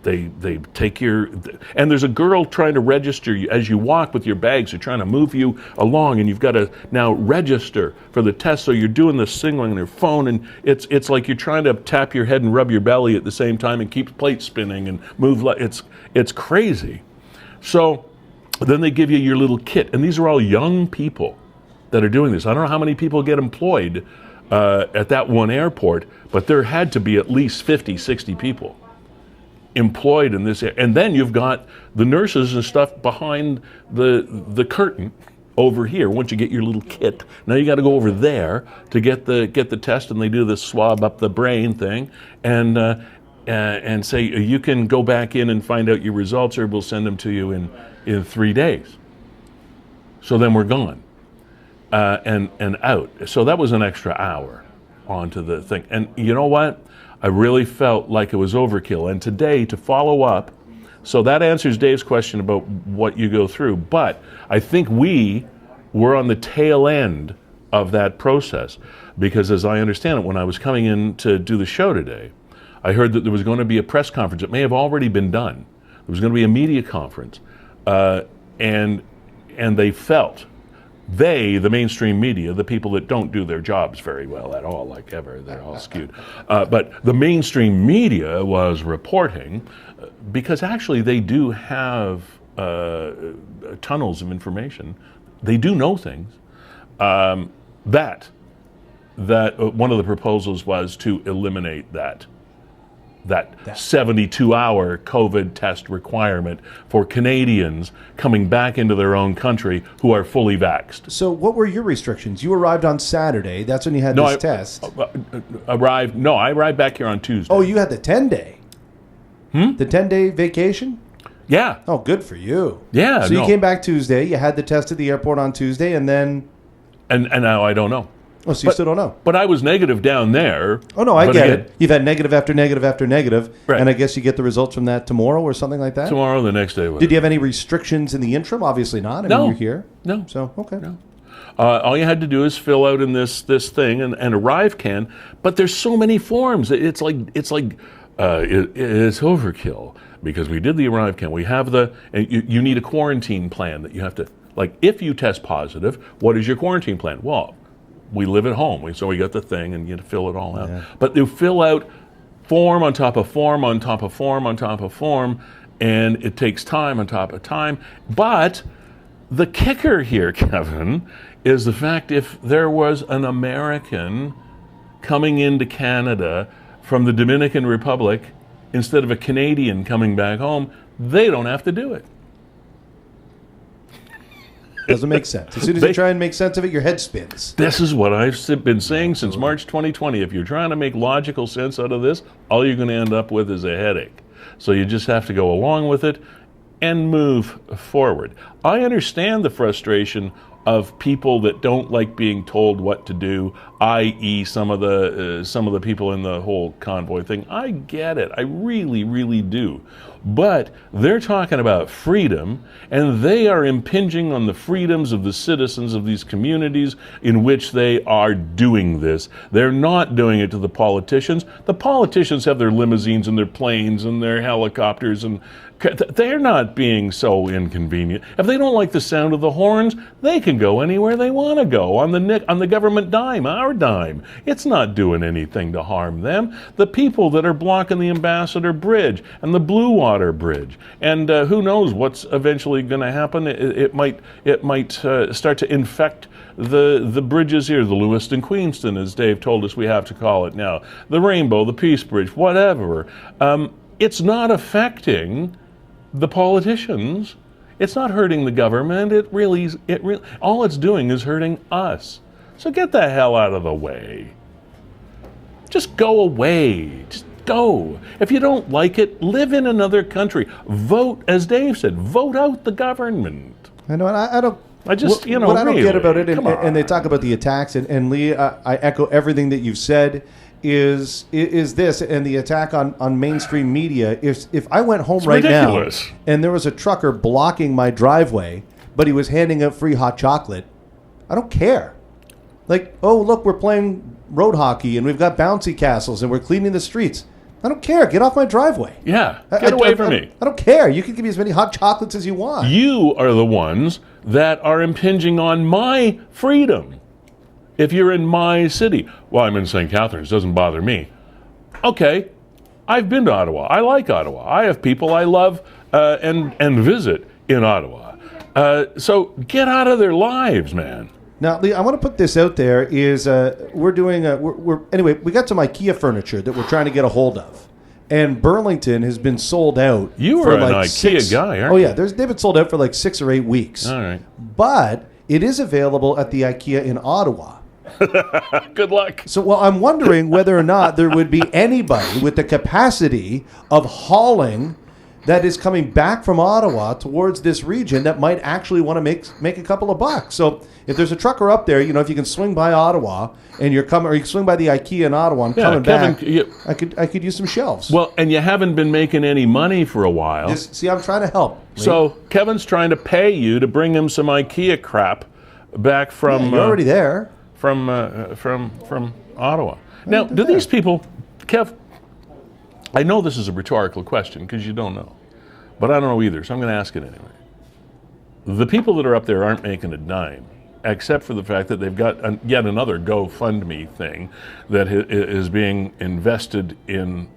[SPEAKER 1] they take and there's a girl trying to register you as you walk with your bags. They're trying to move you along, and you've got to now register for the test. So you're doing this thing on your phone, and it's like you're trying to tap your head and rub your belly at the same time and keep plates spinning and move. It's crazy. So then they give you your little kit, and these are all young people that are doing this. I don't know how many people get employed at that one airport, but there had to be at least 50, 60 people employed in this. And then you've got the nurses and stuff behind the curtain over here. Once you get your little kit, now you got to go over there to get the test, and they do this swab up the brain thing, and say you can go back in and find out your results, or we'll send them to you in 3 days. So then we're gone and out. So that was an extra hour onto the thing. And you know what? I really felt like it was overkill. And today, to follow up, so that answers Dave's question about what you go through. But I think we were on the tail end of that process, because as I understand it, when I was coming in to do the show today, I heard that there was going to be a press conference. It may have already been done. There was going to be a media conference. And they felt, the mainstream media, the people that don't do their jobs very well at all, like ever, they're all skewed. But the mainstream media was reporting, because actually they do have tunnels of information they do know things. That one of the proposals was to eliminate that 72-hour COVID test requirement for Canadians coming back into their own country who are fully vaxxed.
[SPEAKER 2] So what were your restrictions? You arrived on Saturday. That's when you had this test.
[SPEAKER 1] I arrived back here on Tuesday.
[SPEAKER 2] Oh, you had the 10-day. The 10-day vacation?
[SPEAKER 1] Yeah.
[SPEAKER 2] Oh, good for you.
[SPEAKER 1] Yeah.
[SPEAKER 2] So you came back Tuesday. You had the test at the airport on Tuesday, and then...
[SPEAKER 1] And now I don't know.
[SPEAKER 2] Oh, so you still don't know.
[SPEAKER 1] But I was negative down there.
[SPEAKER 2] Oh, no, I get it. You've had negative after negative after negative,
[SPEAKER 1] right.
[SPEAKER 2] And I guess you get the results from that tomorrow or something like that?
[SPEAKER 1] Tomorrow, the next day. Whatever.
[SPEAKER 2] Did you have any restrictions in the interim? Obviously not. I mean, you're here.
[SPEAKER 1] No.
[SPEAKER 2] So, okay.
[SPEAKER 1] No. All you had to do is fill out in this thing and arrive can. But there's so many forms. It's overkill because we did the arrive can. We have you need a quarantine plan that you have to, like, if you test positive, what is your quarantine plan? Well, we live at home, so we got the thing, and you have to fill it all out. Yeah. But you fill out form on top of form on top of form on top of form, and it takes time on top of time. But the kicker here, Kevin, is the fact if there was an American coming into Canada from the Dominican Republic instead of a Canadian coming back home, they don't have to do it.
[SPEAKER 2] Doesn't make sense. As soon as you try and make sense of it, your head spins.
[SPEAKER 1] This is what I've been saying since March 2020. If you're trying to make logical sense out of this, all you're going to end up with is a headache. So you just have to go along with it and move forward. I understand the frustration of people that don't like being told what to do, i.e. some of the people in the whole convoy thing. I get it. I really, really do. But they're talking about freedom, and they are impinging on the freedoms of the citizens of these communities in which they are doing this. They're not doing it to the politicians. The politicians have their limousines and their planes and their helicopters, and they're not being so inconvenient. If they don't like the sound of the horns, they can go anywhere they want to go on the government dime, our dime. It's not doing anything to harm them. The people that are blocking the Ambassador Bridge and the Blue Water Bridge, and who knows what's eventually going to happen. It might start to infect the bridges here, the Lewiston Queenston, as Dave told us we have to call it now, the Rainbow, the Peace Bridge, whatever. It's not affecting the politicians. It's not hurting the government. It really all it's doing is hurting us. So get the hell out of the way. Just go away. Just go. If you don't like it, live in another country. Vote, as Dave said, vote out the government.
[SPEAKER 2] I know, and I don't.
[SPEAKER 1] I just,
[SPEAKER 2] what I don't
[SPEAKER 1] really,
[SPEAKER 2] get about it, and they talk about the attacks, and Lee, I echo everything that you've said. Is this and the attack on mainstream media? If I went home
[SPEAKER 1] ridiculous.
[SPEAKER 2] Now and there was a trucker blocking my driveway, but he was handing out free hot chocolate, I don't care. Like, oh look, we're playing road hockey and we've got bouncy castles and we're cleaning the streets. I don't care. Get off my driveway.
[SPEAKER 1] Yeah, get away from me.
[SPEAKER 2] I don't care. You can give me as many hot chocolates as you want.
[SPEAKER 1] You are the ones that are impinging on my freedom. If you're in my city, well, I'm in St. Catharines, doesn't bother me. Okay, I've been to Ottawa. I like Ottawa. I have people I love and visit in Ottawa. So get out of their lives, man.
[SPEAKER 2] Now, Lee, I want to put this out there. Anyway, we got some IKEA furniture that we're trying to get a hold of. And Burlington has been sold out.
[SPEAKER 1] You are an IKEA guy, aren't you?
[SPEAKER 2] Oh, yeah. They've been sold out for like 6 or 8 weeks.
[SPEAKER 1] All right.
[SPEAKER 2] But it is available at the IKEA in Ottawa.
[SPEAKER 1] Good luck.
[SPEAKER 2] So, well, I'm wondering whether or not there would be anybody with the capacity of hauling that is coming back from Ottawa towards this region that might actually want to make a couple of bucks. So if there's a trucker up there, if you can swing by Ottawa and you're coming, or you can swing by the IKEA in Ottawa and coming
[SPEAKER 1] Kevin,
[SPEAKER 2] back, I could use some shelves.
[SPEAKER 1] Well, and you haven't been making any money for a while.
[SPEAKER 2] See, I'm trying to help. Lee.
[SPEAKER 1] So Kevin's trying to pay you to bring him some IKEA crap back from.
[SPEAKER 2] You're already there.
[SPEAKER 1] From Ottawa. Now, do these people, Kev? I know this is a rhetorical question because you don't know, but I don't know either, so I'm going to ask it anyway. The people that are up there aren't making a dime, except for the fact that they've got yet another GoFundMe thing that is being invested in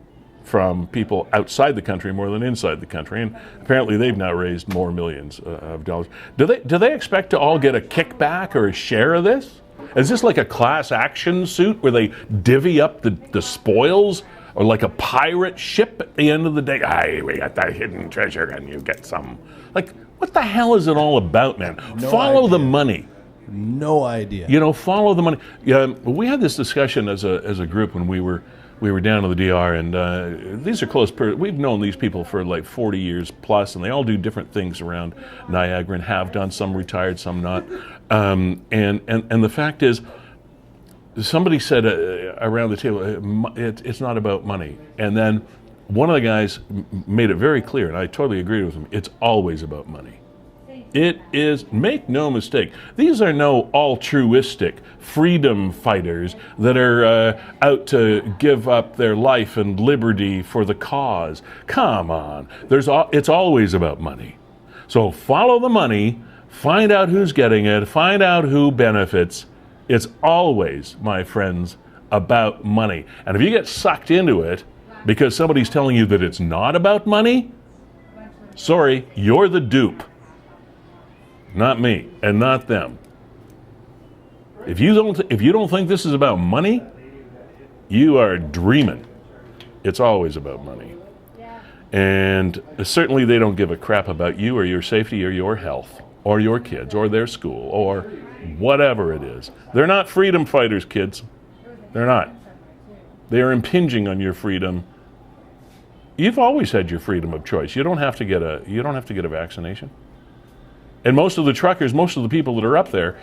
[SPEAKER 1] from people outside the country more than inside the country, and apparently they've now raised more millions of dollars. Do they expect to all get a kickback or a share of this? Is this like a class action suit where they divvy up the spoils, or like a pirate ship at the end of the day? Hey, we got that hidden treasure and you get some. Like, what the hell is it all about, man? Follow the money.
[SPEAKER 2] No idea.
[SPEAKER 1] Follow the money. Yeah, we had this discussion as a group when we were down to the DR, and these are close. We've known these people for like 40 years plus, and they all do different things around Niagara and have done. Some retired, some not. And the fact is, somebody said around the table, it's not about money. And then one of the guys made it very clear, and I totally agreed with him. It's always about money. It is, make no mistake, these are no altruistic freedom fighters that are out to give up their life and liberty for the cause. Come on, it's always about money. So follow the money, find out who's getting it, find out who benefits. It's always, my friends, about money. And if you get sucked into it because somebody's telling you that it's not about money, sorry, you're the dupe. Not me, and not them. If you don't think this is about money, you are dreaming. It's always about money. And certainly they don't give a crap about you or your safety or your health or your kids or their school or whatever it is. They're not freedom fighters, kids. They're not. They are impinging on your freedom. You've always had your freedom of choice. You don't have to get a vaccination. And most of the truckers, most of the people that are up there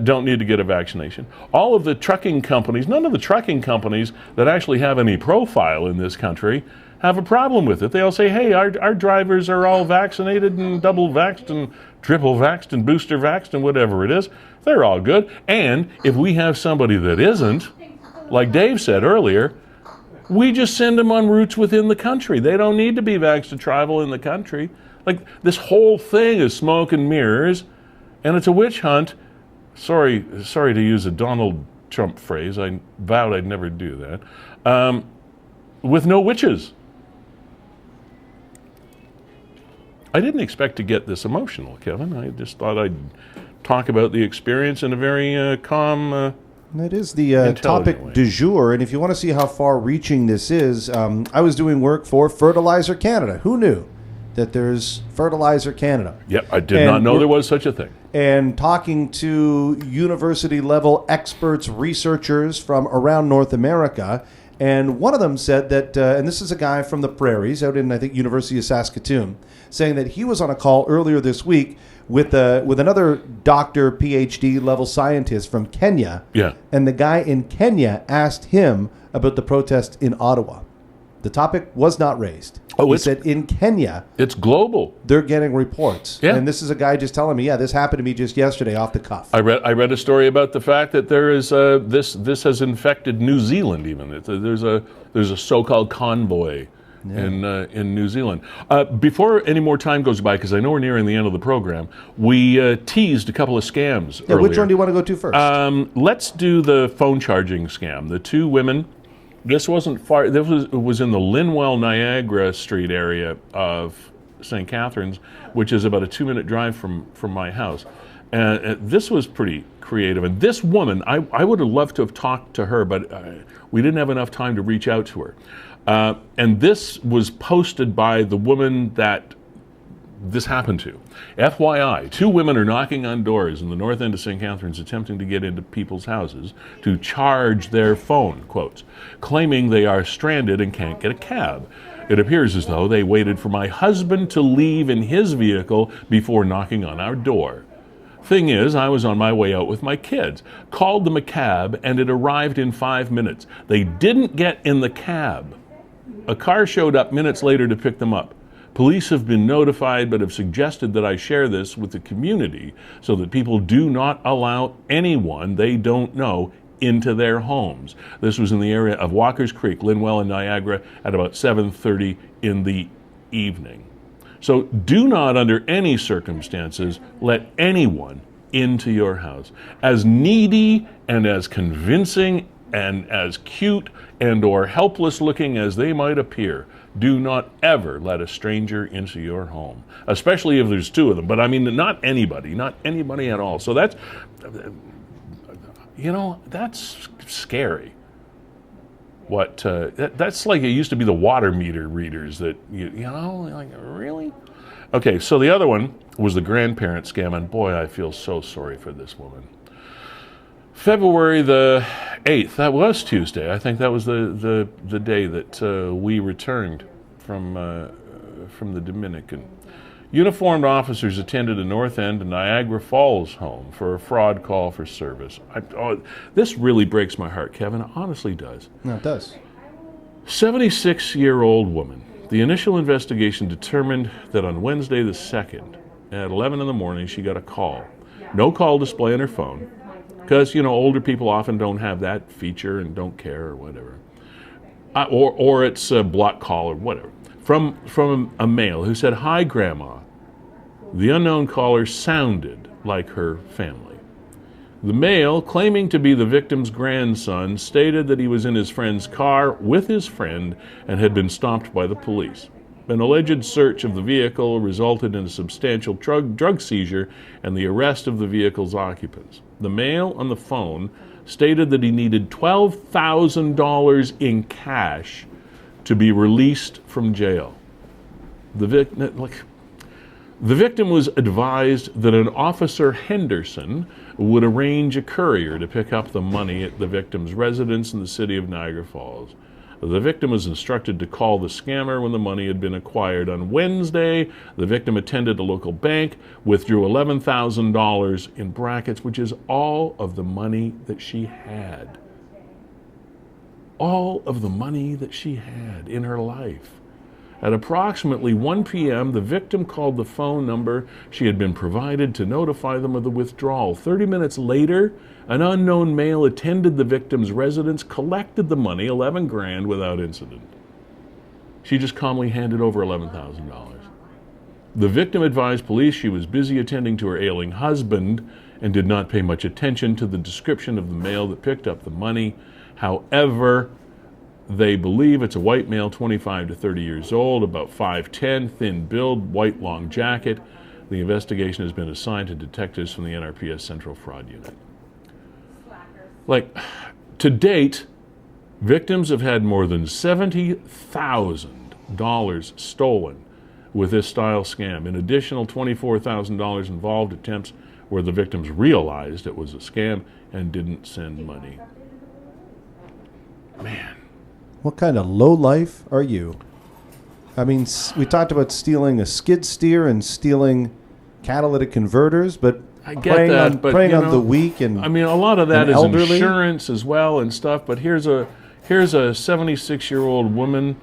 [SPEAKER 1] don't need to get a vaccination. All of the trucking companies, none of the trucking companies that actually have any profile in this country have a problem with it. They all say, hey, our drivers are all vaccinated and double vaxxed and triple vaxxed and booster vaxxed and whatever it is. They're all good. And if we have somebody that isn't, like Dave said earlier, we just send them on routes within the country. They don't need to be vaxxed to travel in the country. Like, this whole thing is smoke and mirrors, and it's a witch hunt. Sorry to use a Donald Trump phrase. I vowed I'd never do that. With no witches. I didn't expect to get this emotional, Kevin. I just thought I'd talk about the experience in a very calm.
[SPEAKER 2] That is the topic
[SPEAKER 1] way.
[SPEAKER 2] du jour, and if you want to see how far-reaching this is, I was doing work for Fertilizer Canada. Who knew that there's Fertilizer Canada?
[SPEAKER 1] Yep, I did not know there was such a thing.
[SPEAKER 2] And talking to university-level experts, researchers from around North America, and one of them said that, and this is a guy from the prairies out in, I think, University of Saskatoon, saying that he was on a call earlier this week with another doctor, PhD level scientist from Kenya.
[SPEAKER 1] Yeah.
[SPEAKER 2] And the guy in Kenya asked him about the protest in Ottawa. The topic was not raised. He said in Kenya,
[SPEAKER 1] it's global.
[SPEAKER 2] They're getting reports.
[SPEAKER 1] Yeah.
[SPEAKER 2] And this is a guy just telling me, yeah, this happened to me just yesterday off the cuff.
[SPEAKER 1] I read a story about the fact that there is this has infected New Zealand even. There's a so-called convoy in New Zealand. Before any more time goes by, because I know we're nearing the end of the program, we teased a couple of scams earlier.
[SPEAKER 2] Which one do you want to go to first?
[SPEAKER 1] Let's do the phone charging scam. The two women. This wasn't far. This was in the Linwell Niagara Street area of St. Catharines, which is about a 2-minute drive from my house. And this was pretty creative. And this woman, I would have loved to have talked to her, but we didn't have enough time to reach out to her. And this was posted by the woman that this happened to. FYI, 2 women are knocking on doors in the north end of St. Catharines attempting to get into people's houses to charge their phone, quotes, claiming they are stranded and can't get a cab. It appears as though they waited for my husband to leave in his vehicle before knocking on our door. Thing is, I was on my way out with my kids, called them a cab, and it arrived in 5 minutes. They didn't get in the cab. A car showed up minutes later to pick them up. Police have been notified but have suggested that I share this with the community so that people do not allow anyone they don't know into their homes. This was in the area of Walker's Creek, Linwell and Niagara at about 7:30 in the evening. So do not under any circumstances let anyone into your house. As needy and as convincing And as cute and or helpless looking as they might appear, do not ever let a stranger into your home, especially if there's two of them. But I mean, not anybody at all. So that's, that's scary. That's like it used to be the water meter readers that, like, really? Okay, so the other one was the grandparent scam, and boy, I feel so sorry for this woman. February the 8th, that was Tuesday. I think that was the day that we returned from the Dominican. Uniformed officers attended a North End Niagara Falls home for a fraud call for service. This really breaks my heart, Kevin. It honestly does.
[SPEAKER 2] No, it does.
[SPEAKER 1] 76-year-old woman. The initial investigation determined that on Wednesday the 2nd at 11 in the morning she got a call. No call display on her phone, because older people often don't have that feature and don't care or whatever. Or it's a block call or whatever. From a male who said, "Hi, Grandma." The unknown caller sounded like her family. The male, claiming to be the victim's grandson, stated that he was in his friend's car with his friend and had been stopped by the police. An alleged search of the vehicle resulted in a substantial drug seizure and the arrest of the vehicle's occupants. The male on the phone stated that he needed $12,000 in cash to be released from jail. The victim was advised that an Officer Henderson would arrange a courier to pick up the money at the victim's residence in the city of Niagara Falls. The victim was instructed to call the scammer when the money had been acquired. On Wednesday, the victim attended a local bank, withdrew $11,000 in brackets, which is all of the money that she had. All of the money that she had in her life. At approximately 1 p.m., the victim called the phone number she had been provided to notify them of the withdrawal. 30 minutes later, an unknown male attended the victim's residence, collected the money, $11,000, without incident. She just calmly handed over $11,000. The victim advised police she was busy attending to her ailing husband and did not pay much attention to the description of the male that picked up the money. However, they believe it's a white male, 25 to 30 years old, about 5'10", thin build, white long jacket. The investigation has been assigned to detectives from the NRPS Central Fraud Unit. To date, victims have had more than $70,000 stolen with this style scam. An additional $24,000 involved attempts where the victims realized it was a scam and didn't send money. Man.
[SPEAKER 2] What kind of low life are you? I mean, we talked about stealing a skid steer and stealing catalytic converters, but
[SPEAKER 1] I get that, but
[SPEAKER 2] preying on the weak and
[SPEAKER 1] I mean, a lot of that is
[SPEAKER 2] elderly.
[SPEAKER 1] Insurance as well and stuff. But here's a 76-year-old woman,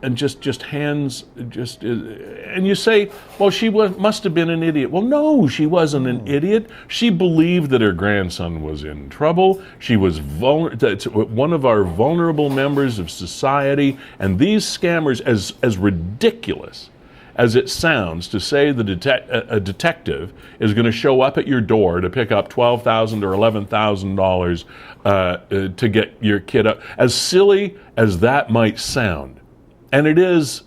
[SPEAKER 1] and just hands and you say, well, she must have been an idiot. Well, no, she wasn't an idiot. She believed that her grandson was in trouble. She was one of our vulnerable members of society, and these scammers, as ridiculous as it sounds to say a detective is going to show up at your door to pick up $12,000 or $11,000 to get your kid up, as silly as that might sound. And it is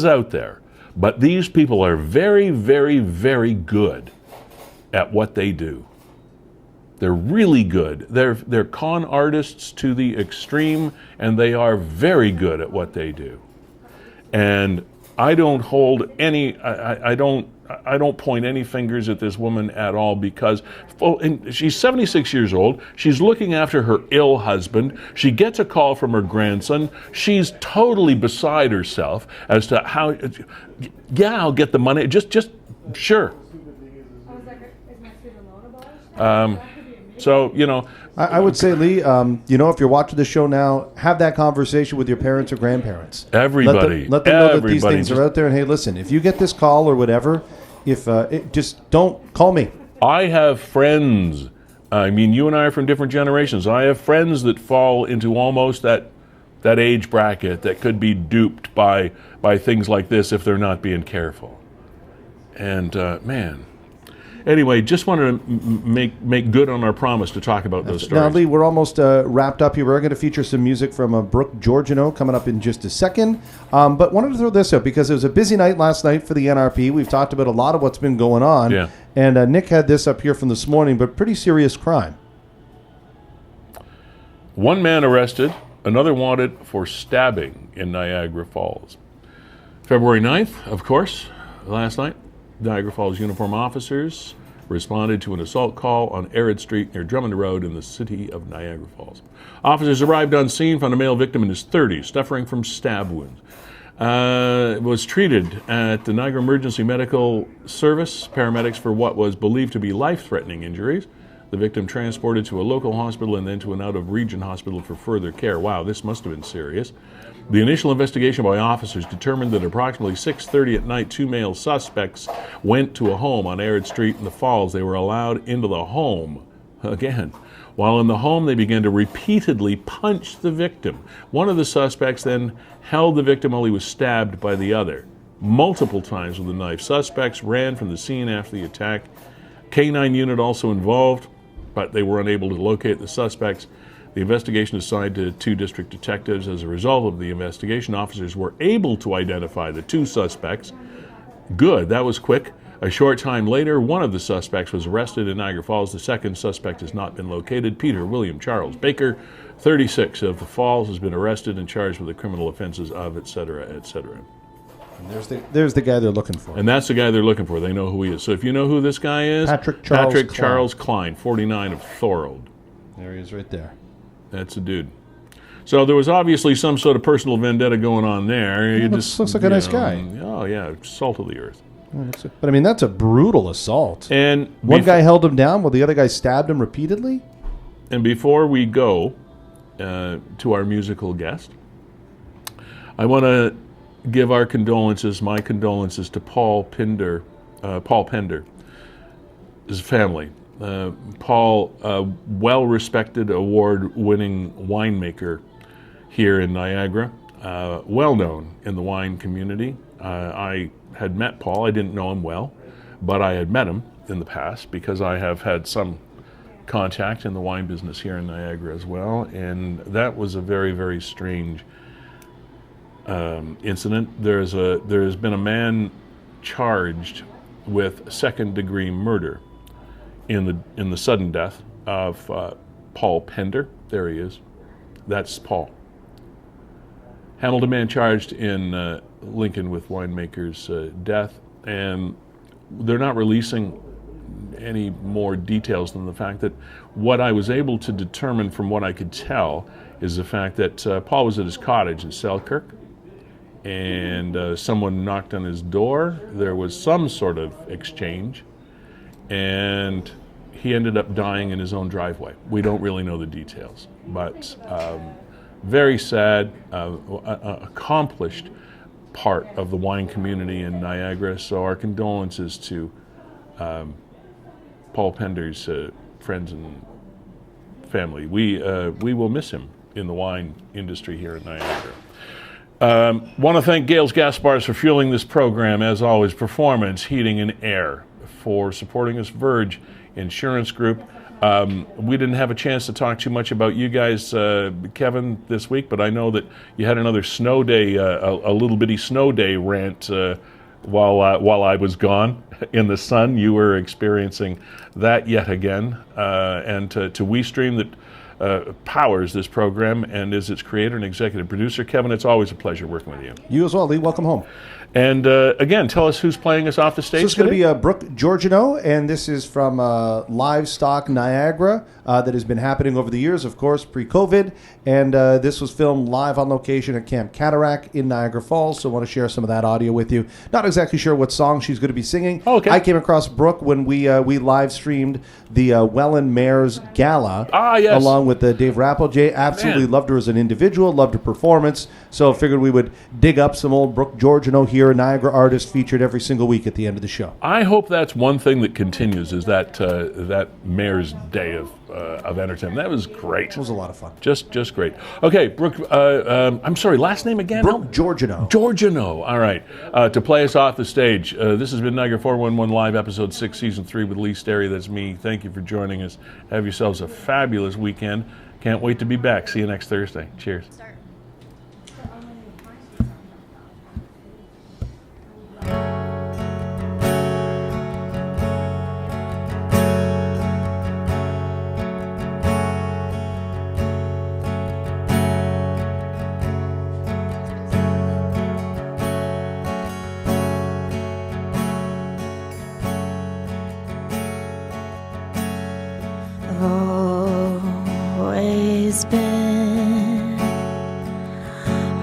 [SPEAKER 1] out there. But these people are very, very, very good at what they do. They're really good. They're con artists to the extreme, and they are very good at what they do. And I don't hold any. I don't point any fingers at this woman at all, because she's 76 years old. She's looking after her ill husband. She gets a call from her grandson. She's totally beside herself as to how. Yeah, I'll get the money. Just sure. So
[SPEAKER 2] I would say, Lee, if you're watching the show now, have that conversation with your parents or grandparents.
[SPEAKER 1] Everybody.
[SPEAKER 2] Let them know that these things are out there. And hey, listen, if you get this call or whatever, just don't call me. I
[SPEAKER 1] have friends. I mean, you and I are from different generations. I have friends that fall into almost that age bracket that could be duped by things like this if they're not being careful. And man. Anyway, just wanted to make good on our promise to talk about those stories.
[SPEAKER 2] Now, Lee, we're almost wrapped up here. We're going to feature some music from Brooke Georgiano coming up in just a second. But wanted to throw this out because it was a busy night last night for the NRP. We've talked about a lot of what's been going on.
[SPEAKER 1] Yeah.
[SPEAKER 2] And Nick had this up here from this morning, but pretty serious crime.
[SPEAKER 1] One man arrested, another wanted for stabbing in Niagara Falls. February 9th, of course, last night, Niagara Falls uniform officers responded to an assault call on Arid Street near Drummond Road in the city of Niagara Falls. Officers arrived on scene, found a male victim in his 30s, suffering from stab wounds. Was treated at the Niagara Emergency Medical Service, paramedics, for what was believed to be life-threatening injuries. The victim transported to a local hospital and then to an out-of-region hospital for further care. Wow, this must have been serious. The initial investigation by officers determined that approximately 6:30 at night, two male suspects went to a home on Arid Street in the Falls. They were allowed into the home again. While in the home, they began to repeatedly punch the victim. One of the suspects then held the victim while he was stabbed by the other, multiple times with a knife. Suspects ran from the scene after the attack. K-9 unit also involved, but they were unable to locate the suspects. The investigation assigned to two district detectives. As a result of the investigation, officers were able to identify the two suspects. Good, that was quick. A short time later, one of the suspects was arrested in Niagara Falls. The second suspect has not been located. Peter William Charles Baker, 36, of the Falls, has been arrested and charged with the criminal offenses of et cetera, et cetera.
[SPEAKER 2] And there's the guy they're looking for.
[SPEAKER 1] And that's the guy they're looking for. They know who he is. So if you know who this guy is,
[SPEAKER 2] Patrick
[SPEAKER 1] Charles Klein, 49, of Feulled.
[SPEAKER 2] There he is right there.
[SPEAKER 1] That's a dude. So there was obviously some sort of personal vendetta going on there.
[SPEAKER 2] Yeah, looks like a nice guy.
[SPEAKER 1] Oh, yeah, salt of the earth.
[SPEAKER 2] But, I mean, that's a brutal assault.
[SPEAKER 1] And
[SPEAKER 2] one guy held him down while the other guy stabbed him repeatedly?
[SPEAKER 1] And before we go to our musical guest, I want to give my condolences to Paul Pender, his family. Paul, a well-respected, award-winning winemaker here in Niagara, well-known in the wine community. I had met Paul. I didn't know him well, but I had met him in the past because I have had some contact in the wine business here in Niagara as well, and that was a very, very strange incident. There has been a man charged with second-degree murder in the sudden death of Paul Pender. There he is. That's Paul. Hamilton man charged in Lincoln with winemaker's death, and they're not releasing any more details than the fact that what I was able to determine from what I could tell is the fact that Paul was at his cottage in Selkirk, and someone knocked on his door. There was some sort of exchange, and he ended up dying in his own driveway. We don't really know the details, but very sad, accomplished part of the wine community in Niagara. So our condolences to Paul Pender's friends and family. We will miss him in the wine industry here in Niagara. Want to thank Gales Gas Bars for fueling this program. As always, Performance Heating and Air for supporting us, Verge Insurance Group. We didn't have a chance to talk too much about you guys, Kevin, this week, but I know that you had another snow day, a little bitty snow day rant while I was gone in the sun. You were experiencing that yet again. And to WeeStream that powers this program and is its creator and executive producer. Kevin, it's always a pleasure working with you.
[SPEAKER 2] You as well, Lee. Welcome home.
[SPEAKER 1] And again, tell us who's playing us off the stage.
[SPEAKER 2] So it's going to be Brooke Georgiano, and this is from Livestock Niagara that has been happening over the years, of course, pre-COVID. And this was filmed live on location at Camp Cataract in Niagara Falls, so I want to share some of that audio with you. Not exactly sure what song she's going to be singing.
[SPEAKER 1] Oh, okay.
[SPEAKER 2] I came across Brooke when we live streamed the Welland Mayor's Gala
[SPEAKER 1] yes.
[SPEAKER 2] along with Dave Rappeljay. Absolutely loved her as an individual, loved her performance, so figured we would dig up some old Brooke Georgiano here you're a Niagara artist featured every single week at the end of the show.
[SPEAKER 1] I hope that's one thing that continues, is that Mayor's Day of entertainment. That was great.
[SPEAKER 2] It was a lot of fun.
[SPEAKER 1] Just great. Okay, Brooke, I'm sorry, last name again?
[SPEAKER 2] Brooke Georgiano.
[SPEAKER 1] Georgiano. All right. To play us off the stage, this has been Niagara 411 Live, Episode 6, Season 3 with Lee Sterry. That's me. Thank you for joining us. Have yourselves a fabulous weekend. Can't wait to be back. See you next Thursday. Cheers.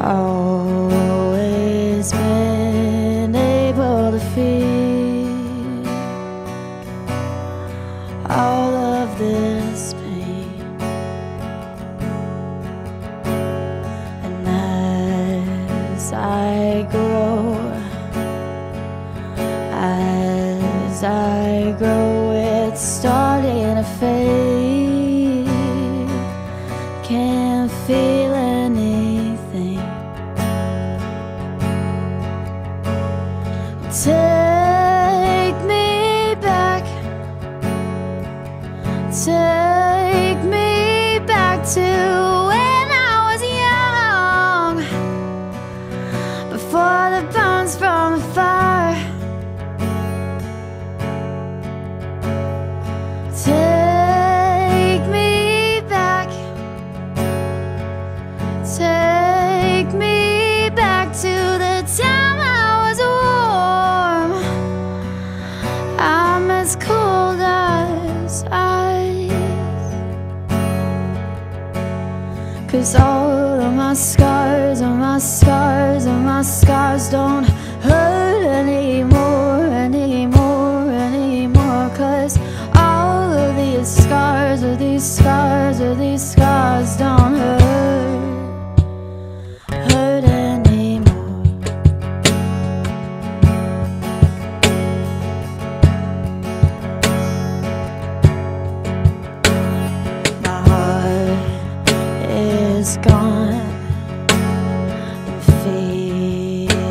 [SPEAKER 6] Always been able to feel all of this pain, and as I grow, it's starting to fade. Can't feel anything. Take me back. Take me back to when I was young, before the burns from the fire. Take me back. Take me back to the time I was warm. I'm as cold as ice, 'cause all of my scars, all my scars, all my scars don't hurt anymore, anymore, anymore. 'Cause all of these scars, or these scars, or these scars don't hurt anymore. My heart is gone. I'm feeling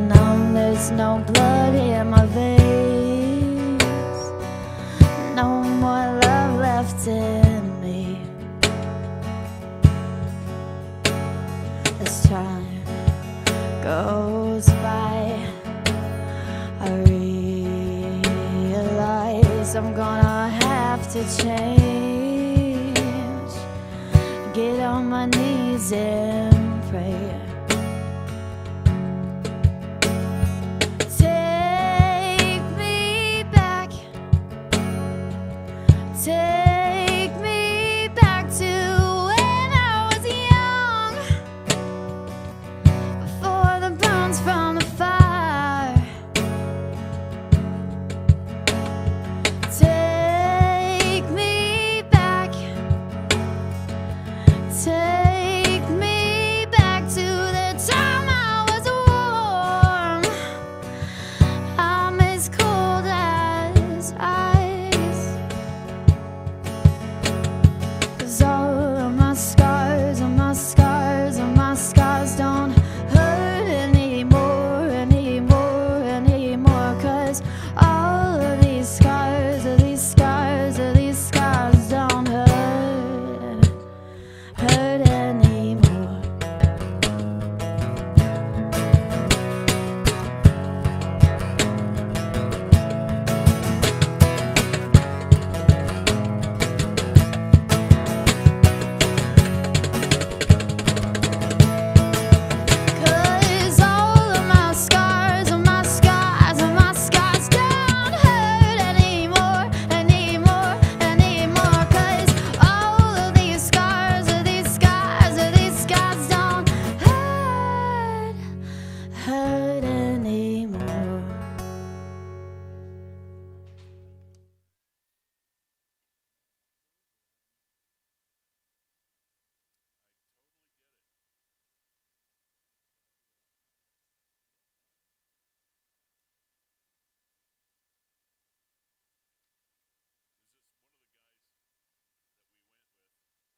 [SPEAKER 6] numb. There's no blood in my veins, no more love left in me. As time goes by, I realize I'm gonna have to change, get on my knees and